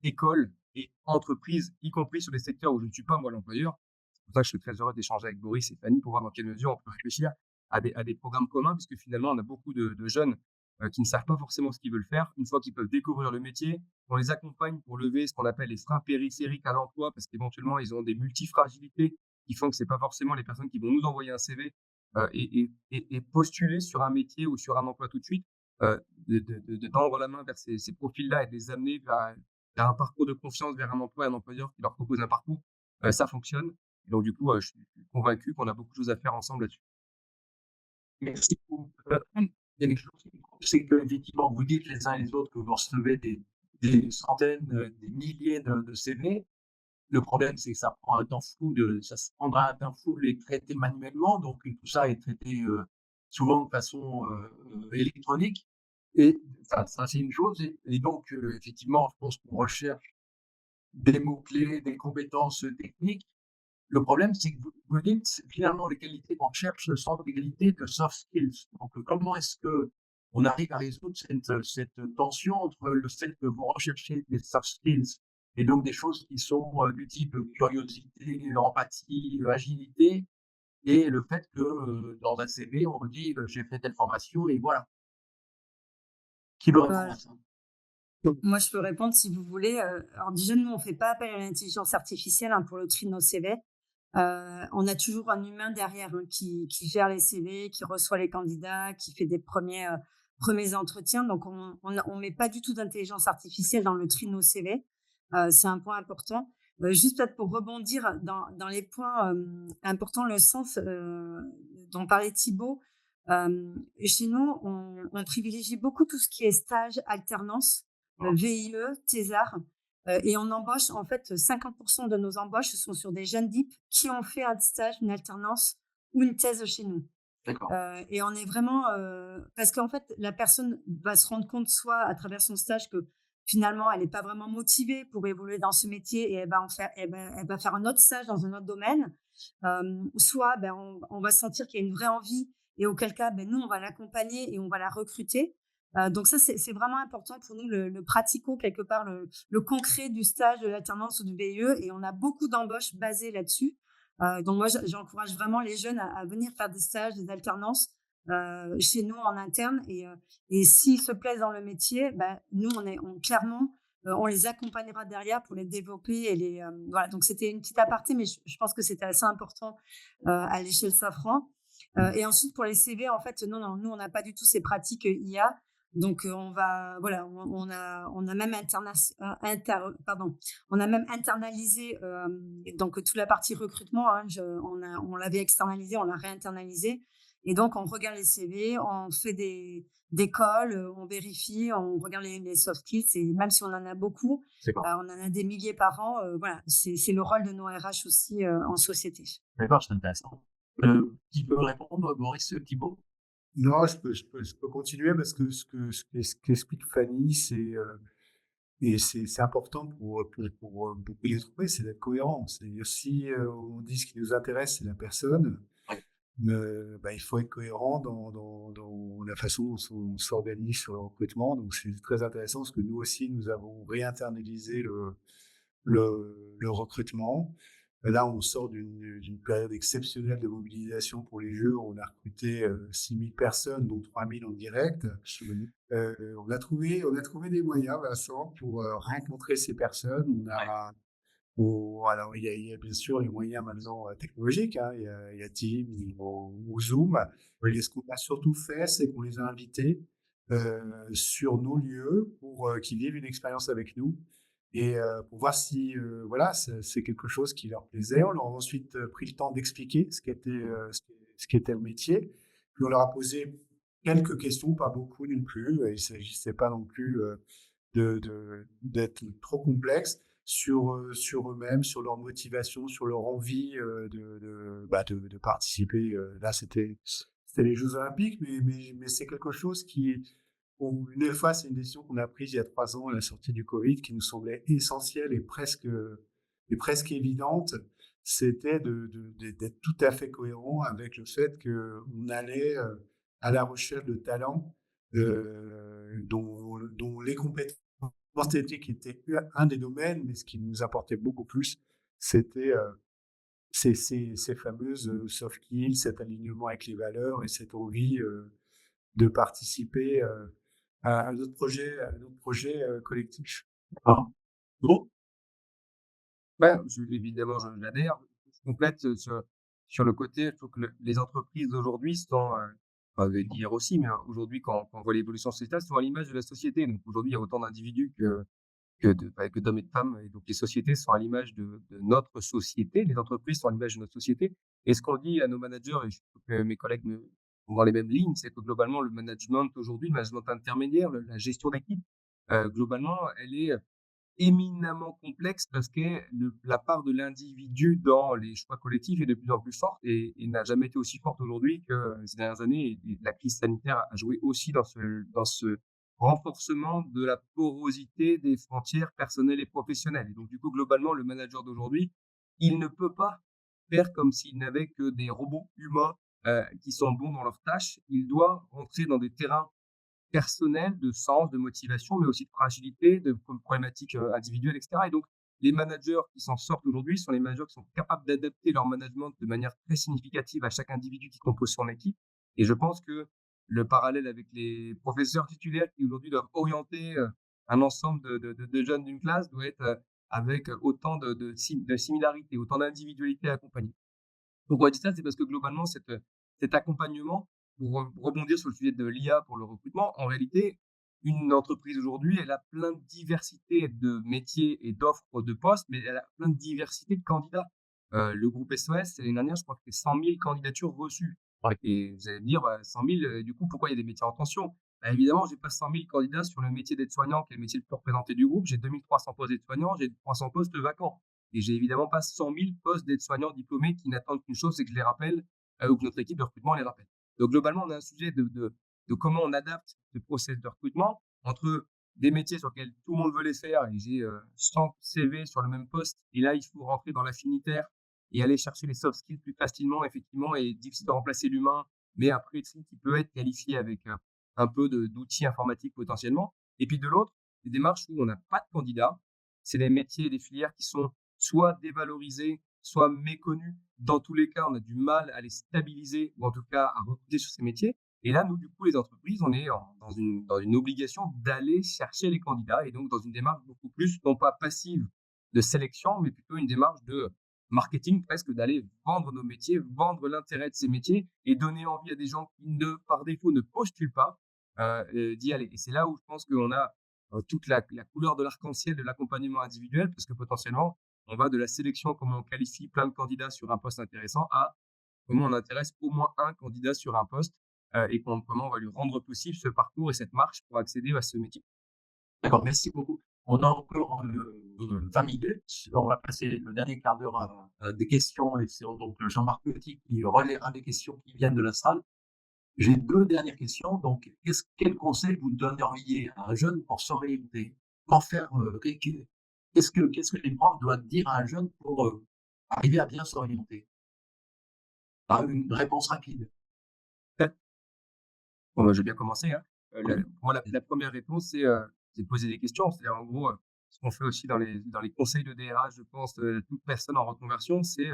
écoles et entreprises, y compris sur des secteurs où je ne suis pas moi l'employeur. C'est pour ça que je suis très heureux d'échanger avec Boris et Fanny pour voir dans quelle mesure on peut réfléchir à des programmes communs, puisque finalement, on a beaucoup de jeunes qui ne savent pas forcément ce qu'ils veulent faire. Une fois qu'ils peuvent découvrir le métier, on les accompagne pour lever ce qu'on appelle les freins périphériques à l'emploi, parce qu'éventuellement, ils ont des multifragilités qui font que c'est pas forcément les personnes qui vont nous envoyer un CV et postuler sur un métier ou sur un emploi tout de suite. De tendre la main vers ces profils-là et de les amener vers un parcours de confiance, vers un emploi et un employeur qui leur propose un parcours, ça fonctionne. Et donc, du coup, je suis convaincu qu'on a beaucoup de choses à faire ensemble là-dessus. Merci beaucoup. Il y a quelque chose qui compte, c'est qu'effectivement, vous dites les uns et les autres que vous recevez des centaines, des milliers de CV. Le problème, c'est que ça prend un temps fou, ça se prendra un temps fou de les traiter manuellement. Donc, tout ça est traité souvent de façon électronique. Et ça c'est une chose. Et donc, effectivement, je pense qu'on recherche des mots-clés, des compétences techniques. Le problème, c'est que vous dites, finalement, les qualités qu'on cherche sont des qualités de soft skills. Donc, comment est-ce qu'on arrive à résoudre cette tension entre le fait que vous recherchez des soft skills et donc des choses qui sont du type curiosité, empathie, agilité, et le fait que dans un CV, on vous dit j'ai fait telle formation et voilà. Qui veut répondre à ça? Moi, je peux répondre si vous voulez. Alors déjà, nous, on ne fait pas appel à l'intelligence artificielle pour le tri de nos CV. On a toujours un humain derrière qui gère les CV, qui reçoit les candidats, qui fait des premiers entretiens. Donc, on met pas du tout d'intelligence artificielle dans le tri de nos CV. C'est un point important. Juste peut-être pour rebondir dans les points, importants, le sens, dont parlait Thibaut. Chez nous, on privilégie beaucoup tout ce qui est stage, alternance, VIE, thésard, et on embauche en fait 50 de nos embauches sont sur des jeunes DIP qui ont fait un stage, une alternance ou une thèse chez nous. D'accord. Et on est vraiment, parce qu'en fait, la personne va se rendre compte soit à travers son stage que finalement, elle n'est pas vraiment motivée pour évoluer dans ce métier et elle va faire un autre stage dans un autre domaine. Soit on va sentir qu'il y a une vraie envie et auquel cas, nous, on va l'accompagner et on va la recruter. Donc ça, c'est vraiment important pour nous, le pratico, quelque part, le concret du stage, de l'alternance ou du VIE. Et on a beaucoup d'embauches basées là-dessus. Donc moi, j'encourage vraiment les jeunes à venir faire des stages, des alternances chez nous en interne. Et s'ils se plaisent dans le métier, nous, clairement, on les accompagnera derrière pour les développer. Voilà. Donc c'était une petite aparté, mais je pense que c'était assez important à l'échelle Safran. Et ensuite, pour les CV, en fait, non, nous, on n'a pas du tout ces pratiques IA. Donc, on a même on a même internalisé donc toute la partie recrutement. Hein, on l'avait externalisé, on l'a réinternalisé. Et donc, on regarde les CV, on fait des calls, on vérifie, on regarde les soft skills. Et même si on en a beaucoup, D'accord. on en a des milliers par an. Voilà, c'est le rôle de nos RH aussi en société. D'accord, c'est intéressant. Qui peut répondre, Boris, Thibaut? Non, je peux continuer parce que ce qu'explique Fanny, et c'est important pour les trouver, c'est d'être cohérent. C'est-à-dire, si on dit ce qui nous intéresse, c'est la personne, Ouais. il faut être cohérent dans la façon dont on s'organise sur le recrutement. Donc, c'est très intéressant parce que nous aussi, nous avons réinternalisé le recrutement. Là, on sort d'une période exceptionnelle de mobilisation pour les Jeux. On a recruté 6 000 personnes, dont 3 000 en direct. On a trouvé des moyens, Vincent, pour rencontrer ces personnes. Alors, il y a bien sûr les moyens maintenant technologiques. Hein. Il y a Teams ou Zoom. Oui. Et ce qu'on a surtout fait, c'est qu'on les a invités sur nos lieux pour qu'ils vivent une expérience avec nous. Et pour voir si voilà, c'est quelque chose qui leur plaisait. On leur a ensuite pris le temps d'expliquer ce qu'était le métier. Puis on leur a posé quelques questions, pas beaucoup non plus. Il ne s'agissait pas non plus d'être trop complexe sur eux-mêmes, sur leur motivation, sur leur envie de participer. Là, c'était les Jeux Olympiques, mais c'est quelque chose qui, une fois, c'est une décision qu'on a prise il y a 3 ans à la sortie du Covid, qui nous semblait essentielle et presque évidente. C'était d'être tout à fait cohérent avec le fait qu'on allait à la recherche de talents dont les compétences esthétiques étaient un des domaines, mais ce qui nous apportait beaucoup plus, c'était ces fameuses soft skills, cet alignement avec les valeurs et cette envie de participer à notre projet collectif. D'accord. Bon, Évidemment, j'adhère. Je complète sur le côté, je trouve que les entreprises d'aujourd'hui sont, enfin, d'hier aussi, mais aujourd'hui, quand on voit l'évolution sociétale, sont à l'image de la société. Donc aujourd'hui, il y a autant d'individus que d'hommes et de femmes. Et donc les sociétés sont à l'image de notre société, les entreprises sont à l'image de notre société. Et ce qu'on dit à nos managers, et je trouve que mes collègues sont dans les mêmes lignes, c'est que globalement, le management aujourd'hui, le management intermédiaire, la gestion d'équipe, globalement, elle est éminemment complexe parce que la part de l'individu dans les choix collectifs est de plus en plus forte et n'a jamais été aussi forte aujourd'hui que ces dernières années. Et la crise sanitaire a joué aussi dans ce renforcement de la porosité des frontières personnelles et professionnelles. Et donc, du coup, globalement, le manager d'aujourd'hui, il ne peut pas faire comme s'il n'avait que des robots humains qui sont bons dans leurs tâches. Il doit rentrer dans des terrains personnel, de sens, de motivation, mais aussi de fragilité, de problématiques individuelles, etc. Et donc, les managers qui s'en sortent aujourd'hui sont les managers qui sont capables d'adapter leur management de manière très significative à chaque individu qui compose son équipe. Et je pense que le parallèle avec les professeurs titulaires qui aujourd'hui doivent orienter un ensemble de jeunes d'une classe doit être avec autant de similarités, autant d'individualité accompagnée. Donc, on dit ça, c'est parce que globalement, cet accompagnement, pour rebondir sur le sujet de l'IA pour le recrutement, en réalité, une entreprise aujourd'hui, elle a plein de diversité de métiers et d'offres de postes, mais elle a plein de diversité de candidats. Le groupe SOS, l'année dernière, je crois que c'est 100 000 candidatures reçues. Ouais. Et vous allez me dire, 100 000, du coup, pourquoi il y a des métiers en tension? Bah, évidemment, j'ai pas 100 000 candidats sur le métier d'aide-soignant, qui est le métier le plus représenté du groupe. J'ai 2 300 postes d'aide-soignants, j'ai 300 postes vacants. Et j'ai évidemment pas 100 000 postes d'aide-soignants diplômés qui n'attendent qu'une chose, c'est que je les rappelle, ou que notre équipe de recrutement les rappelle. Donc globalement, on a un sujet de comment on adapte le process de recrutement entre des métiers sur lesquels tout le monde veut les faire et j'ai 100 CV sur le même poste et là, il faut rentrer dans l'affinitaire et aller chercher les soft skills plus facilement, effectivement, et difficile de remplacer l'humain, mais un prérequis qui peut être qualifié avec un peu d'outils informatiques potentiellement. Et puis de l'autre, des démarches où on n'a pas de candidats, c'est des métiers et des filières qui sont soit dévalorisés, soit méconnus. Dans tous les cas, on a du mal à les stabiliser ou en tout cas à recruter sur ces métiers. Et là, nous, du coup, les entreprises, on est dans une obligation d'aller chercher les candidats et donc dans une démarche beaucoup plus, non pas passive de sélection, mais plutôt une démarche de marketing, presque d'aller vendre nos métiers, vendre l'intérêt de ces métiers et donner envie à des gens qui, par défaut, ne postulent pas d'y aller. Et c'est là où je pense qu'on a toute la couleur de l'arc-en-ciel de l'accompagnement individuel, parce que potentiellement, on va de la sélection, comment on qualifie plein de candidats sur un poste intéressant, à comment on intéresse au moins un candidat sur un poste et comment on va lui rendre possible ce parcours et cette marche pour accéder à ce métier. D'accord, merci beaucoup. On a encore 20 minutes. On va passer le dernier quart d'heure à des questions et c'est donc Jean-Marc Petit qui relaiera les questions qui viennent de la salle. J'ai 2 dernières questions. Donc, quel conseil vous donneriez à un jeune pour s'orienter? Qu'en faire, qu'est-ce que les profs doivent dire à un jeune pour, arriver à bien s'orienter? Une réponse rapide. Bon, bah, je vais bien commencer, hein. Oui. Moi, la première réponse, c'est de poser des questions. C'est-à-dire, en gros, ce qu'on fait aussi dans les conseils de DRH, je pense, toute personne en reconversion, c'est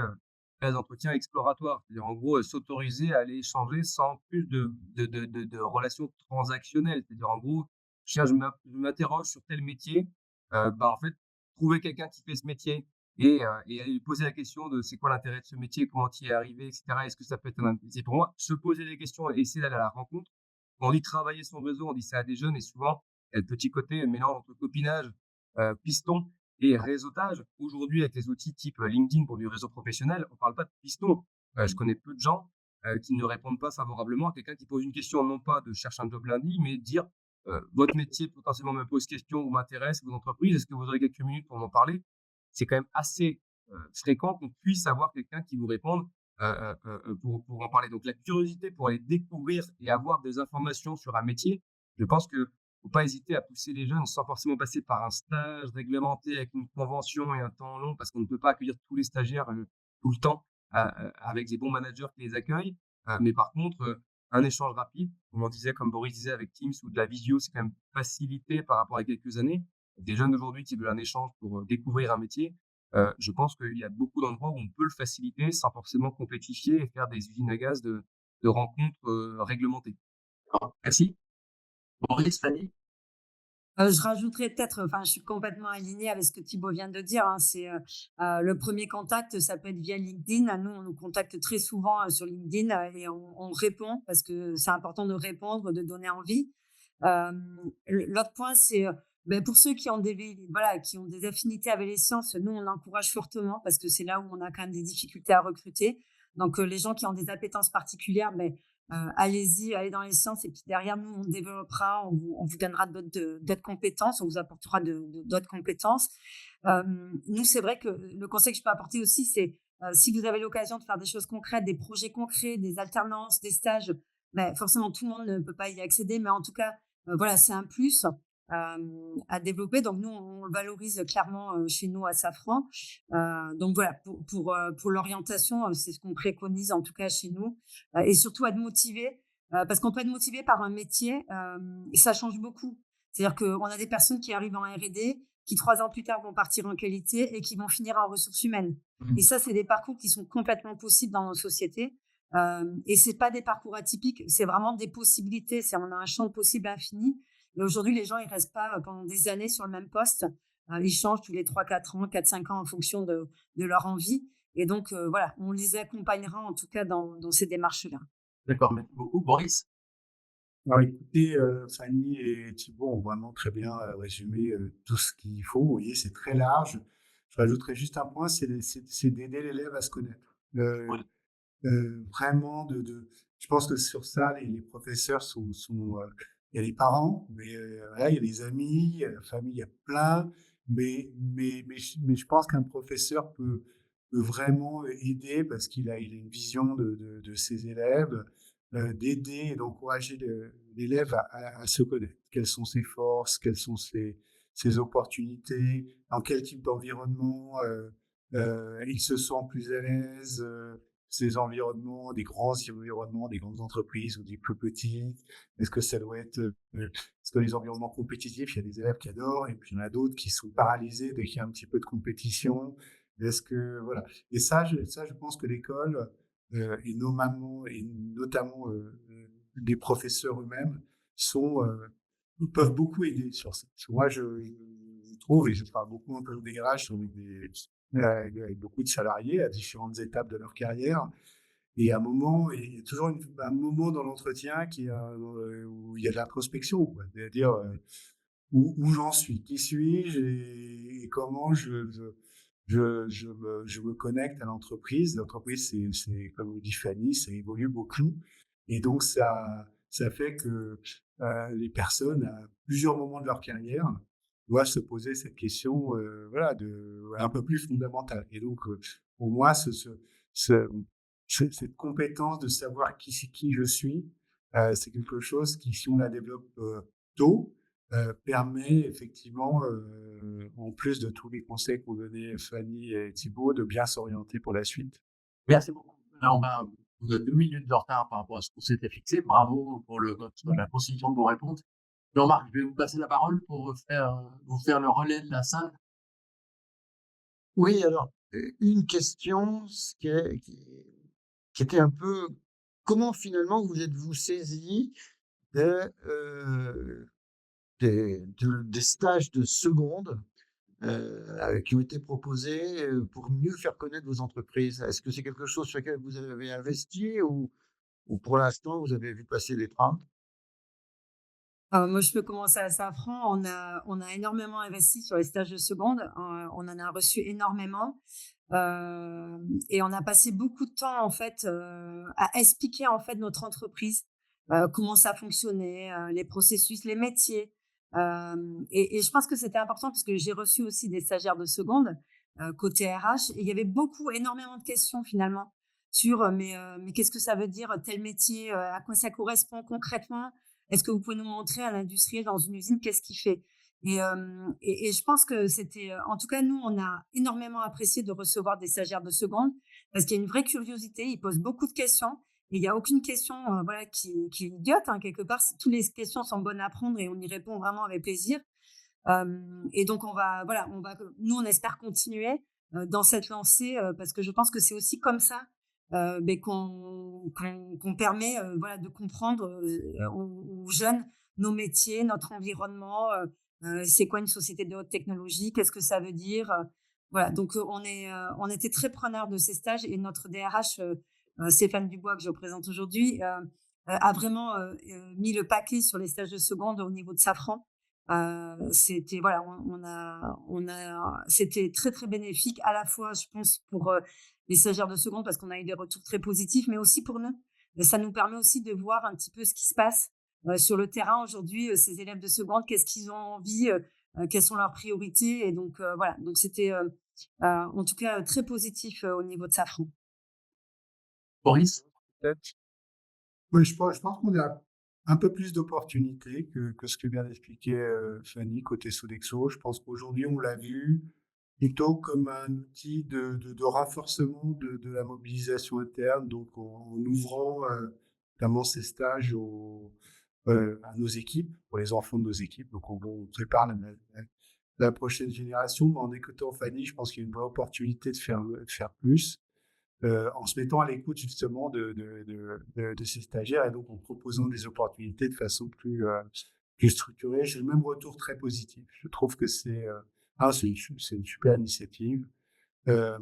faire des entretiens exploratoires. C'est-à-dire, en gros, s'autoriser à aller échanger sans plus de relations transactionnelles. C'est-à-dire, en gros, tiens, je m'interroge sur tel métier, bah, en fait, trouver quelqu'un qui fait ce métier et aller lui poser la question de c'est quoi l'intérêt de ce métier, comment tu y es arrivé, et cetera. Est-ce que ça peut être un métier pour moi? Se poser des questions et essayer d'aller à la rencontre. Quand on dit travailler son réseau, on dit ça à des jeunes et souvent, il y a le petit côté mélange entre copinage, piston et réseautage. Aujourd'hui, avec les outils type LinkedIn pour du réseau professionnel, on parle pas de piston. Je connais peu de gens qui ne répondent pas favorablement à quelqu'un qui pose une question, non pas de chercher un job lundi, mais de dire votre métier potentiellement me pose question ou m'intéresse, vos entreprises, est-ce que vous aurez quelques minutes pour m'en parler? C'est quand même assez fréquent qu'on puisse avoir quelqu'un qui vous réponde pour en parler. Donc la curiosité pour aller découvrir et avoir des informations sur un métier, je pense que faut pas hésiter à pousser les jeunes sans forcément passer par un stage réglementé avec une convention et un temps long, parce qu'on ne peut pas accueillir tous les stagiaires tout le temps avec des bons managers qui les accueillent. Mais par contre, un échange rapide, comme on disait, comme Boris disait avec Teams ou de la visio, c'est quand même facilité par rapport à quelques années. Des jeunes d'aujourd'hui qui veulent un échange pour découvrir un métier, je pense qu'il y a beaucoup d'endroits où on peut le faciliter sans forcément complexifier et faire des usines à gaz de rencontres réglementées. D'accord, merci. Maurice, Fanny? Je rajouterais peut-être, enfin, je suis complètement alignée avec ce que Thibaut vient de dire, hein. C'est, le premier contact, ça peut être via LinkedIn. Nous, on nous contacte très souvent, sur LinkedIn, et on répond parce que c'est important de répondre, de donner envie. L'autre point, c'est, pour ceux qui ont voilà, qui ont des affinités avec les sciences, nous, on encourage fortement parce que c'est là où on a quand même des difficultés à recruter. Donc, les gens qui ont des appétences particulières, allez-y, allez dans les sciences et puis derrière, nous, on développera, on vous donnera d'autres compétences, on vous apportera d'autres compétences. Nous, c'est vrai que le conseil que je peux apporter aussi, c'est si vous avez l'occasion de faire des choses concrètes, des projets concrets, des alternances, des stages, forcément, tout le monde ne peut pas y accéder, mais en tout cas, voilà, c'est un plus à développer. Donc, nous, on le valorise clairement chez nous à Safran. Donc, voilà, pour l'orientation, c'est ce qu'on préconise en tout cas chez nous. Et surtout être motivé, parce qu'on peut être motivé par un métier, et ça change beaucoup. C'est-à-dire qu'on a des personnes qui arrivent en R&D, qui 3 ans plus tard vont partir en qualité et qui vont finir en ressources humaines. Et ça, c'est des parcours qui sont complètement possibles dans nos sociétés. Et c'est pas des parcours atypiques, c'est vraiment des possibilités. On a un champ de possibles infini. Et aujourd'hui, les gens, ils restent pas pendant des années sur le même poste. Ils changent tous les 3-4 ans, 4-5 ans en fonction de leur envie. Et donc, voilà, on les accompagnera en tout cas dans ces démarches-là. D'accord, merci beaucoup. Boris? Alors écoutez, Fanny et Thibault ont vraiment très bien résumé tout ce qu'il faut. Vous voyez, c'est très large. Je rajouterais juste un point, c'est d'aider l'élève à se connaître. Oui, Vraiment je pense que sur ça, les professeurs il y a les parents, mais voilà, il y a les amis, il y a la famille, il y a plein, mais je pense qu'un professeur peut vraiment aider parce il a une vision de ses élèves, d'aider et d'encourager l'élève à se connaître. Quelles sont ses forces, quelles sont ses opportunités, dans quel type d'environnement il se sent plus à l'aise, ces environnements, des grands environnements, des grandes entreprises ou des plus petits? Est-ce que ça doit être, est-ce que les environnements compétitifs, il y a des élèves qui adorent et puis il y en a d'autres qui sont paralysés dès qu'il y a un petit peu de compétition? Est-ce que, voilà. Et ça, je pense que l'école, et notamment les professeurs eux-mêmes sont, peuvent beaucoup aider sur ça. Parce que moi, je trouve, et je parle beaucoup un peu des RH, avec beaucoup de salariés à différentes étapes de leur carrière. Et à un moment, il y a toujours un moment dans l'entretien où il y a de l'introspection, quoi. C'est-à-dire où j'en suis, qui suis-je et comment je me connecte à l'entreprise. L'entreprise, comme le dit Fanny, ça évolue beaucoup. Et donc, ça fait que les personnes, à plusieurs moments de leur carrière, doivent se poser cette question, voilà, un peu plus fondamentale. Et donc, pour moi, ce- cette compétence de savoir qui je suis, c'est quelque chose qui, si on la développe tôt, permet effectivement, en plus de tous les conseils qu'ont donné Fanny et Thibault, de bien s'orienter pour la suite. merci beaucoup. Là, on a 2 minutes de retard par rapport à ce qu'on s'était fixé. Bravo pour la concision de vos réponses. Jean-Marc, je vais vous passer la parole pour vous faire le relais de la salle. Oui, alors, une question, qui était un peu: comment finalement vous êtes-vous saisi de, des stages de seconde, qui ont été proposés, pour mieux faire connaître vos entreprises? Est-ce que c'est quelque chose sur lequel vous avez investi ou pour l'instant vous avez vu passer les trains? Moi, je peux commencer à Safran. On a énormément investi sur les stages de seconde. On en a reçu énormément. Et on a passé beaucoup de temps, en fait, à expliquer, en fait, notre entreprise, comment ça fonctionnait, les processus, les métiers. Et je pense que c'était important parce que j'ai reçu aussi des stagiaires de seconde, côté RH, et il y avait énormément de questions finalement sur, mais qu'est-ce que ça veut dire tel métier? À quoi ça correspond concrètement? Est-ce que vous pouvez nous montrer un industriel dans une usine, qu'est-ce qu'il fait? Et je pense que c'était, en tout cas, nous, on a énormément apprécié de recevoir des stagiaires de seconde parce qu'il y a une vraie curiosité. Ils posent beaucoup de questions et il n'y a aucune question, voilà, qui est idiote, hein, quelque part. Toutes les questions sont bonnes à prendre et on y répond vraiment avec plaisir. Et donc, nous, on espère continuer dans cette lancée parce que je pense que c'est aussi comme ça qu'on permet voilà, de comprendre aux jeunes nos métiers, notre environnement, c'est quoi une société de haute technologie, qu'est-ce que ça veut dire. Voilà, donc on était très preneurs de ces stages et notre DRH, Stéphane Dubois, que je représente aujourd'hui, a vraiment mis le paquet sur les stages de seconde au niveau de Safran. C'était voilà, c'était très, très bénéfique à la fois, je pense, pour, les stagiaires de seconde parce qu'on a eu des retours très positifs, mais aussi pour nous. Ça nous permet aussi de voir un petit peu ce qui se passe, sur le terrain aujourd'hui, ces élèves de seconde, qu'est-ce qu'ils ont envie, quelles sont leurs priorités et donc voilà, donc c'était, en tout cas, très positif, au niveau de Safran. Boris? Peut-être. Oui, je pense qu'on a un peu plus d'opportunités que ce que vient d'expliquer Fanny côté Sodexo. Je pense qu'aujourd'hui, on l'a vu plutôt comme un outil de renforcement de la mobilisation interne, donc en ouvrant notamment ces stages à nos équipes, pour les enfants de nos équipes. Donc on prépare la prochaine génération, mais en écoutant Fanny, je pense qu'il y a une vraie opportunité de faire plus. En se mettant à l'écoute justement de ces stagiaires et donc en proposant des opportunités de façon plus structurée. J'ai le même retour très positif. Je trouve que c'est une super initiative. Euh,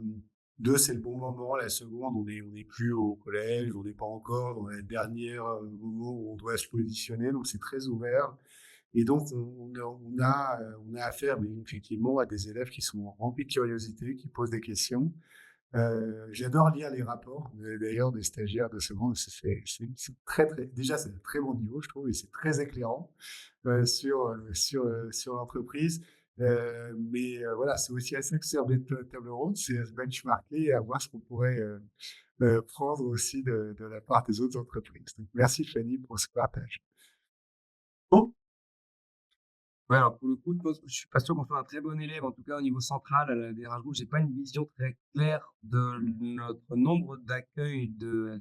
2, c'est le bon moment. La seconde, on est plus au collège, on n'est pas encore dans les derniers moments où on doit se positionner, donc c'est très ouvert. Et donc, on a affaire, mais effectivement, à des élèves qui sont remplis de curiosité, qui posent des questions. J'adore lire les rapports, d'ailleurs, des stagiaires de seconde. C'est très, très, déjà, c'est un très bon niveau, je trouve, et c'est très éclairant sur l'entreprise. Mais voilà, c'est aussi à ça que sert d'être table ronde, c'est à se benchmarker et à voir ce qu'on pourrait prendre aussi de la part des autres entreprises. Donc, merci Fanny pour ce partage. Oh, Ouais, alors pour le coup, je suis pas sûr qu'on soit un très bon élève, en tout cas au niveau central, à la DRH Group, j'ai pas une vision très claire de notre nombre d'accueils de-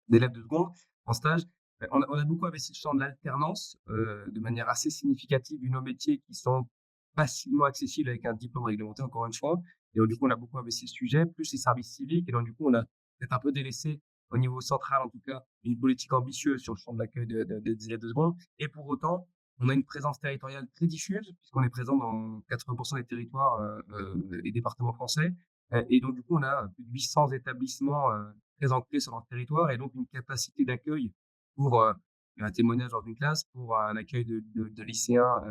d'élèves de seconde en stage. On a beaucoup investi sur de l'alternance, de manière assez significative, vu nos métiers qui sont facilement accessibles avec un diplôme réglementé, encore une fois. Et donc, du coup, on a beaucoup investi ce sujet, plus les services civiques. Et donc, du coup, on a peut-être un peu délaissé, au niveau central, en tout cas, une politique ambitieuse sur le champ de l'accueil des élèves de seconde. Et pour autant, on a une présence territoriale très diffuse, puisqu'on est présent dans 80% des territoires et départements français. Et donc, du coup, on a plus de 800 établissements très ancrés sur leur territoire et donc une capacité d'accueil pour un témoignage dans une classe, pour un accueil de lycéens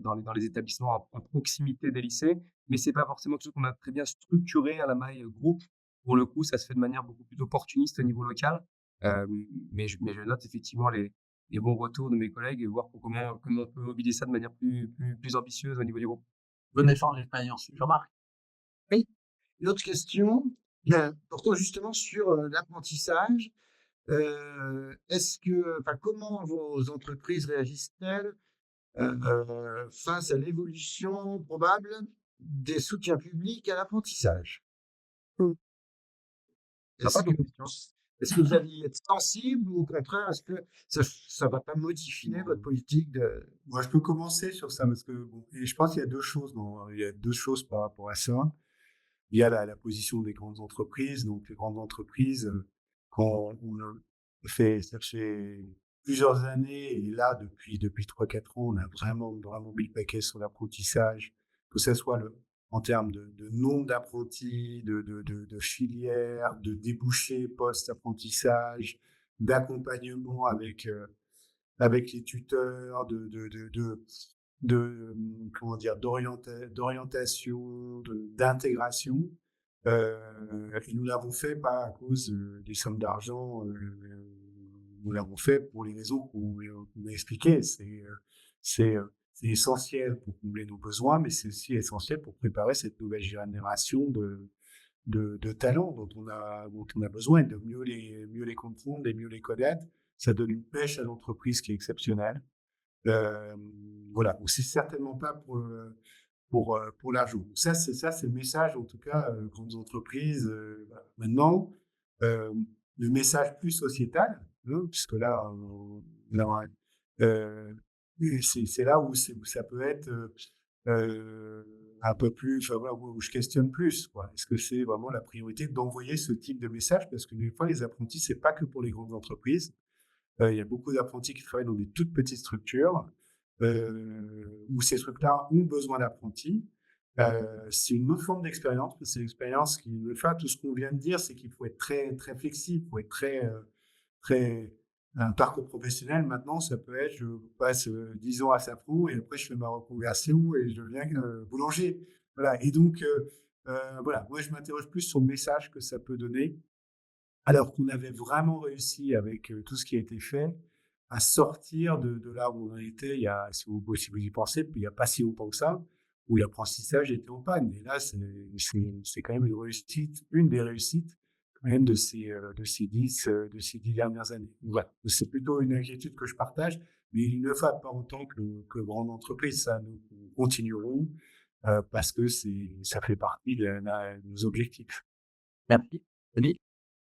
dans les établissements en proximité des lycées. Mais c'est pas forcément quelque chose qu'on a très bien structuré à la maille groupe. Pour le coup, ça se fait de manière beaucoup plus opportuniste au niveau local. Euh, mais je note effectivement les bons retours de mes collègues et voir comment on peut mobiliser ça de manière plus ambitieuse au niveau du groupe. bon échange d'expérience. Jean-Marc, Oui. Une autre question, portant justement sur l'apprentissage. Est-ce que, enfin, comment vos entreprises réagissent-elles face à l'évolution probable des soutiens publics à l'apprentissage? Sympa Est-ce que, comme question. est-ce que vous allez être sensible ou au contraire, est-ce que ça va pas modifier votre politique de... Moi, je peux commencer sur ça parce que bon, et je pense qu'il y a deux choses. Il y a deux choses par rapport à ça. Il y a la position des grandes entreprises. Donc, les grandes entreprises, quand ça fait plusieurs années, et là, depuis 3-4 ans, on a vraiment mis le paquet sur l'apprentissage, que ce soit en termes de nombre d'apprentis, de filières, de débouchés post-apprentissage, d'accompagnement avec les tuteurs, comment dire, d'orientation, d'intégration. Et nous l'avons fait pas à cause des sommes d'argent, nous l'avons fait pour les raisons qu'on a expliquées. C'est essentiel pour combler nos besoins, mais c'est aussi essentiel pour préparer cette nouvelle génération de talents dont on a besoin, de mieux les comprendre, de mieux les connaître. Ça donne une pêche à l'entreprise qui est exceptionnelle. Voilà, donc c'est certainement pas pour l'argent. C'est le message, en tout cas, grandes entreprises. Voilà. Maintenant, euh, le message plus sociétal, hein, puisque là, c'est là où ça peut être un peu plus, enfin, voilà, où je questionne plus, quoi. Est-ce que c'est vraiment la priorité d'envoyer ce type de message? Parce que des fois, les apprentis, c'est pas que pour les grandes entreprises. Il y a beaucoup d'apprentis qui travaillent dans des toutes petites structures où ces trucs-là ont besoin d'apprentis. C'est une autre forme d'expérience, parce que c'est une expérience qui ne fait pas tout ce qu'on vient de dire, c'est qu'il faut être très, très flexible, il faut être très. Un parcours professionnel, maintenant, ça peut être, je passe 10 ans à Safran et après je fais ma reconversion et je deviens boulanger. Voilà. Et donc, voilà, moi je m'interroge plus sur le message que ça peut donner. Alors qu'on avait vraiment réussi avec tout ce qui a été fait à sortir de là où on était, si vous y pensez, il n'y a pas si longtemps que ça, où l'apprentissage était en panne. Et là, c'est quand même une des réussites quand même de ces 10 dernières années. Donc voilà, c'est plutôt une inquiétude que je partage, mais il ne faut pas autant que grande entreprise. Ça, nous continuerons parce que ça fait partie de nos objectifs. merci. Denis,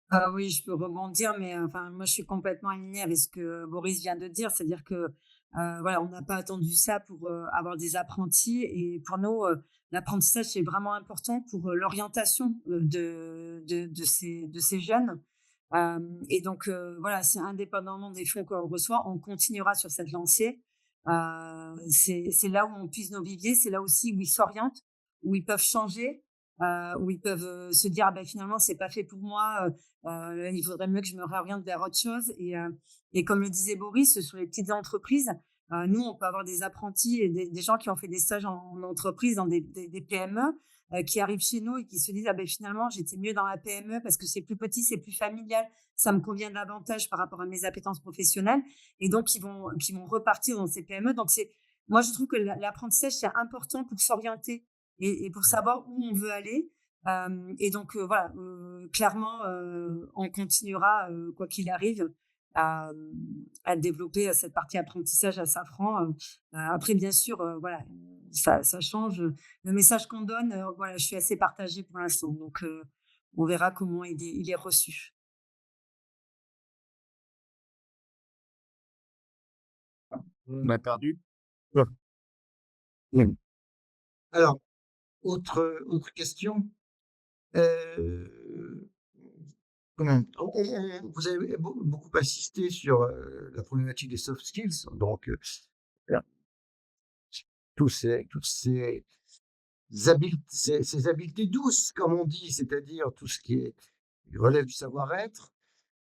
Ah oui, je peux rebondir, mais enfin, moi, je suis complètement alignée avec ce que Boris vient de dire. C'est-à-dire que, voilà, on n'a pas attendu ça pour avoir des apprentis. Et pour nous, l'apprentissage, c'est vraiment important pour l'orientation de ces jeunes. Et donc, voilà, c'est indépendamment des fonds qu'on reçoit, on continuera sur cette lancée. C'est là où on puise nos viviers, c'est là aussi où ils s'orientent, où ils peuvent changer. où ils peuvent se dire: «Ah ben finalement, c'est pas fait pour moi, il faudrait mieux que je me réoriente vers autre chose». Et comme le disait Boris, sur les petites entreprises, nous, on peut avoir des apprentis et des gens qui ont fait des stages en entreprise dans des PME, qui arrivent chez nous et qui se disent: «Ah ben finalement, j'étais mieux dans la PME parce que c'est plus petit, c'est plus familial, ça me convient davantage par rapport à mes appétences professionnelles». Et donc qui vont repartir dans ces PME. Donc moi, je trouve que l'apprentissage, c'est important pour s'orienter et pour savoir où on veut aller. Et donc, voilà, clairement, on continuera, quoi qu'il arrive, à développer cette partie apprentissage à Safran. Après, bien sûr, voilà, ça change. Le message qu'on donne, voilà, je suis assez partagée pour l'instant. Donc, on verra comment il est reçu. On m'a perdu. Ouais. Mmh. Alors, autre question. Heu, comment vous avez beaucoup insisté sur, la problématique des soft skills, donc alors, toutes ces ces habiletés douces, comme on dit, c'est-à-dire tout ce qui relève du savoir-être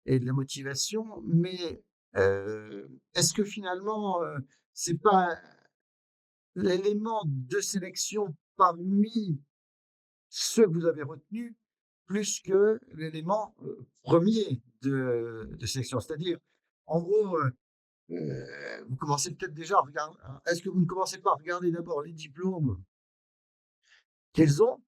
et de la motivation, mais est-ce que finalement, c'est pas l'élément de sélection parmi ceux que vous avez retenus, plus que l'élément, 1er de sélection? C'est-à-dire, en gros, vous commencez peut-être déjà à regarder. Est-ce que vous ne commencez pas à regarder d'abord les diplômes qu'ils ont,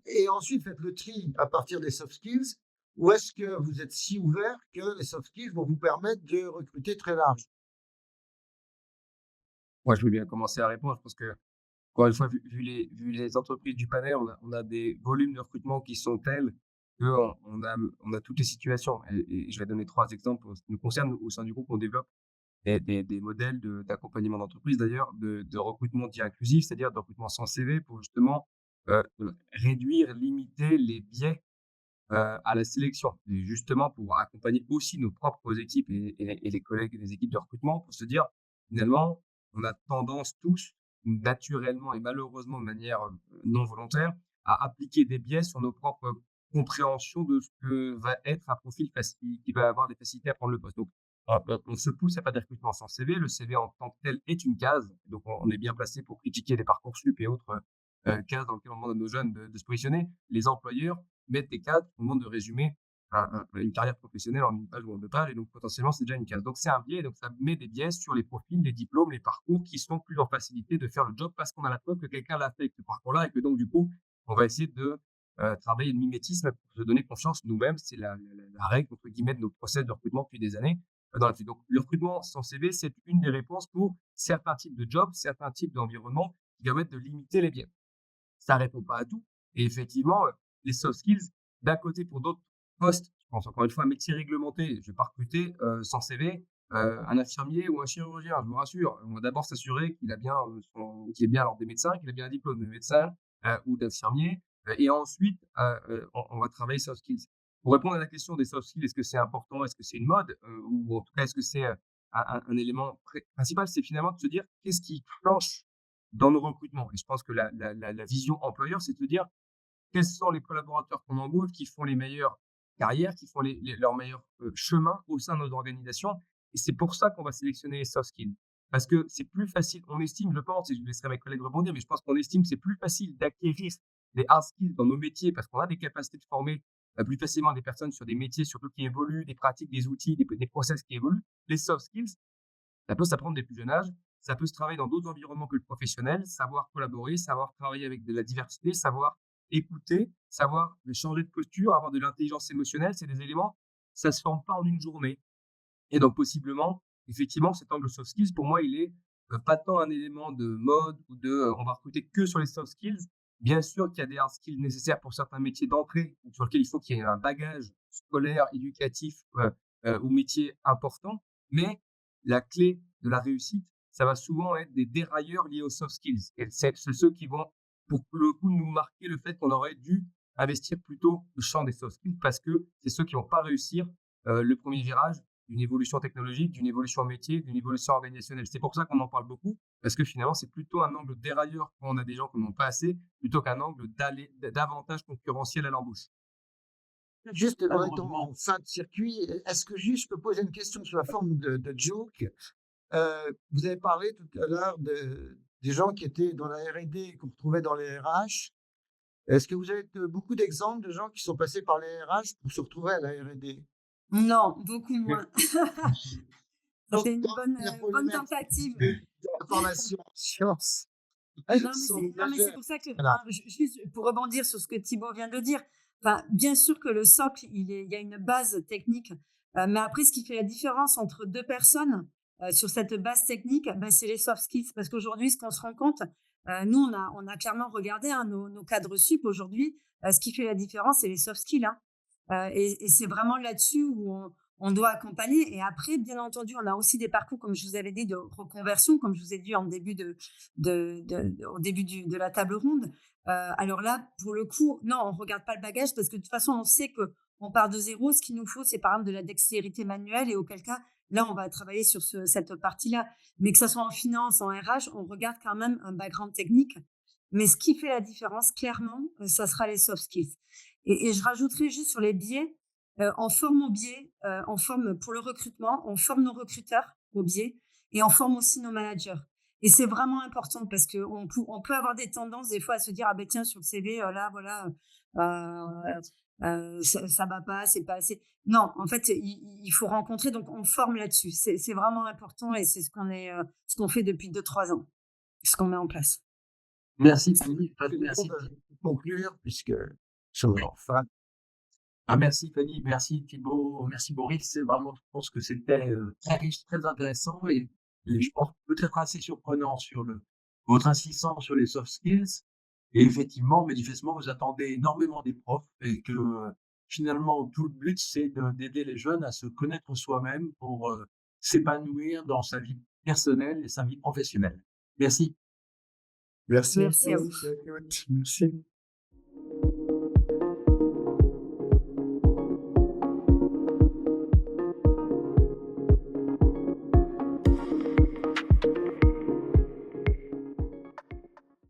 et ensuite faites le tri à partir des soft skills? Ou est-ce que vous êtes si ouvert que les soft skills vont vous permettre de recruter très large? Moi, je veux bien commencer à répondre parce que, encore une fois, vu les entreprises du panel, on a des volumes de recrutement qui sont tels qu'on a toutes les situations. Et je vais donner 3 exemples en ce qui nous concerne. Au sein du groupe, on développe des modèles d'accompagnement d'entreprise, d'ailleurs, de recrutement dit inclusif, c'est-à-dire de recrutement sans CV pour justement réduire, limiter les biais à la sélection. Et justement pour accompagner aussi nos propres équipes et les collègues des équipes de recrutement pour se dire, finalement, on a tendance tous, naturellement et malheureusement de manière non volontaire, à appliquer des biais sur nos propres compréhensions de ce que va être un profil qui va avoir des facilités à prendre le poste. Donc, on se pousse à pas de recrutement sans CV. Le CV en tant que tel est une case. Donc, on est bien placé pour critiquer les Parcoursup et autres cases dans lesquelles on demande à nos jeunes de se positionner. Les employeurs mettre des cadres, on demande de résumer une carrière professionnelle en une page ou en 2 pages et donc potentiellement, c'est déjà une case. Donc c'est un biais, donc ça met des biais sur les profils, les diplômes, les parcours qui sont plus en facilité de faire le job parce qu'on a la preuve que quelqu'un l'a fait avec ce parcours-là et que donc du coup, on va essayer de travailler le mimétisme pour se donner confiance nous-mêmes. C'est la «règle» entre guillemets de nos process de recrutement depuis des années, dans la suite. Donc le recrutement sans CV, c'est une des réponses pour certains types de jobs, certains types d'environnements qui permettent de limiter les biais. Ça répond pas à tout et effectivement, les soft skills, d'un côté pour d'autres postes, je pense encore une fois un métier réglementé, je vais pas recruter, sans CV, un infirmier ou un chirurgien, je vous rassure. On va d'abord s'assurer qu'il est bien à l'ordre des médecins, qu'il a bien un diplôme de médecin, ou d'infirmier, et ensuite, on va travailler soft skills. Pour répondre à la question des soft skills, est-ce que c'est important? Est-ce que c'est une mode? Ou en tout cas, est-ce que c'est, un élément principal? C'est finalement de se dire: «Qu'est-ce qui clenche dans nos recrutements?» Et je pense que la vision employeur, c'est de se dire: quels sont les collaborateurs qu'on embauche qui font les meilleures carrières, qui font leurs meilleurs chemins au sein de nos organisations. Et c'est pour ça qu'on va sélectionner les soft skills. Parce que c'est plus facile, on estime, je pense, et je laisserai mes collègues rebondir, mais je pense qu'on estime que c'est plus facile d'acquérir des hard skills dans nos métiers parce qu'on a des capacités de former plus facilement des personnes sur des métiers surtout qui évoluent, des pratiques, des outils, des process qui évoluent. Les soft skills, ça peut s'apprendre dès le plus jeune âge, ça peut se travailler dans d'autres environnements que le professionnel, savoir collaborer, savoir travailler avec de la diversité, savoir écouter, savoir changer de posture, avoir de l'intelligence émotionnelle, c'est des éléments, ça se forme pas en une journée. Et donc possiblement, effectivement, cet angle soft skills, pour moi, il est pas tant un élément de mode ou on va recruter que sur les soft skills. Bien sûr qu'il y a des hard skills nécessaires pour certains métiers d'entrée, sur lesquels il faut qu'il y ait un bagage scolaire, éducatif ou métier important, mais la clé de la réussite, ça va souvent être des dérailleurs liés aux soft skills. Et c'est ceux qui vont, pour le coup, nous marquer le fait qu'on aurait dû investir plutôt le champ des soft skills parce que c'est ceux qui vont pas réussir le premier virage d'une évolution technologique, d'une évolution métier, d'une évolution organisationnelle. C'est pour ça qu'on en parle beaucoup, parce que finalement, c'est plutôt un angle dérailleur quand on a des gens qui n'en ont pas assez, plutôt qu'un angle d'avantage concurrentiel à l'embauche. Juste en étant Malheureusement, en fin de circuit, est-ce que juste je peux poser une question sous la forme de joke? Vous avez parlé tout à l'heure des gens qui étaient dans la R&D et qu'on retrouvait dans les RH. Est-ce que vous avez beaucoup d'exemples de gens qui sont passés par les RH pour se retrouver à la R&D? Non, beaucoup moins. Donc, C'est une dans bonne, la bonne problématique tentative. de la formation en sciences Non, sont mais c'est majeures. pour ça que, Voilà. juste pour rebondir sur ce que Thibaut vient de dire, enfin, bien sûr que le socle, il y a une base technique, mais après, ce qui fait la différence entre deux personnes sur cette base technique, ben, c'est les soft skills. Parce qu'aujourd'hui, ce qu'on se rend compte, nous, on a clairement regardé hein, nos cadres sup aujourd'hui, ce qui fait la différence, c'est les soft skills. Hein. Et c'est vraiment là-dessus où on doit accompagner. Et après, bien entendu, on a aussi des parcours, comme je vous avais dit, de reconversion, comme je vous ai dit en début au début de la table ronde. Alors là, pour le coup, non, on regarde pas le bagage parce que de toute façon, on sait que on part de zéro. Ce qu'il nous faut, c'est par exemple de la dextérité manuelle et auquel cas, là, on va travailler sur cette partie-là. Mais que ce soit en finance, en RH, on regarde quand même un background technique. Mais ce qui fait la différence, clairement, ça sera les soft skills. Et je rajouterai juste sur les biais, on forme au biais, on forme pour le recrutement, on forme nos recruteurs au biais et on forme aussi nos managers. Et c'est vraiment important parce qu'on on peut avoir des tendances des fois à se dire ah ben tiens sur le CV là voilà ça va pas, c'est pas assez. Non, en fait il faut rencontrer donc on forme là-dessus. C'est vraiment important et c'est ce qu'on fait depuis 2-3 ans, ce qu'on met en place. merci Fanny, Je merci. conclure puisque sur leur fin. Ah, merci Fanny, merci Thibaut, merci Boris. C'est vraiment, je pense que c'était très riche, très intéressant et je pense peut-être assez surprenant sur votre insistance sur les soft skills. Et effectivement, manifestement, vous attendez énormément des profs et que finalement, tout le but, c'est d'aider les jeunes à se connaître soi-même pour s'épanouir dans sa vie personnelle et sa vie professionnelle. Merci. Merci à Merci à vous. vous. Merci.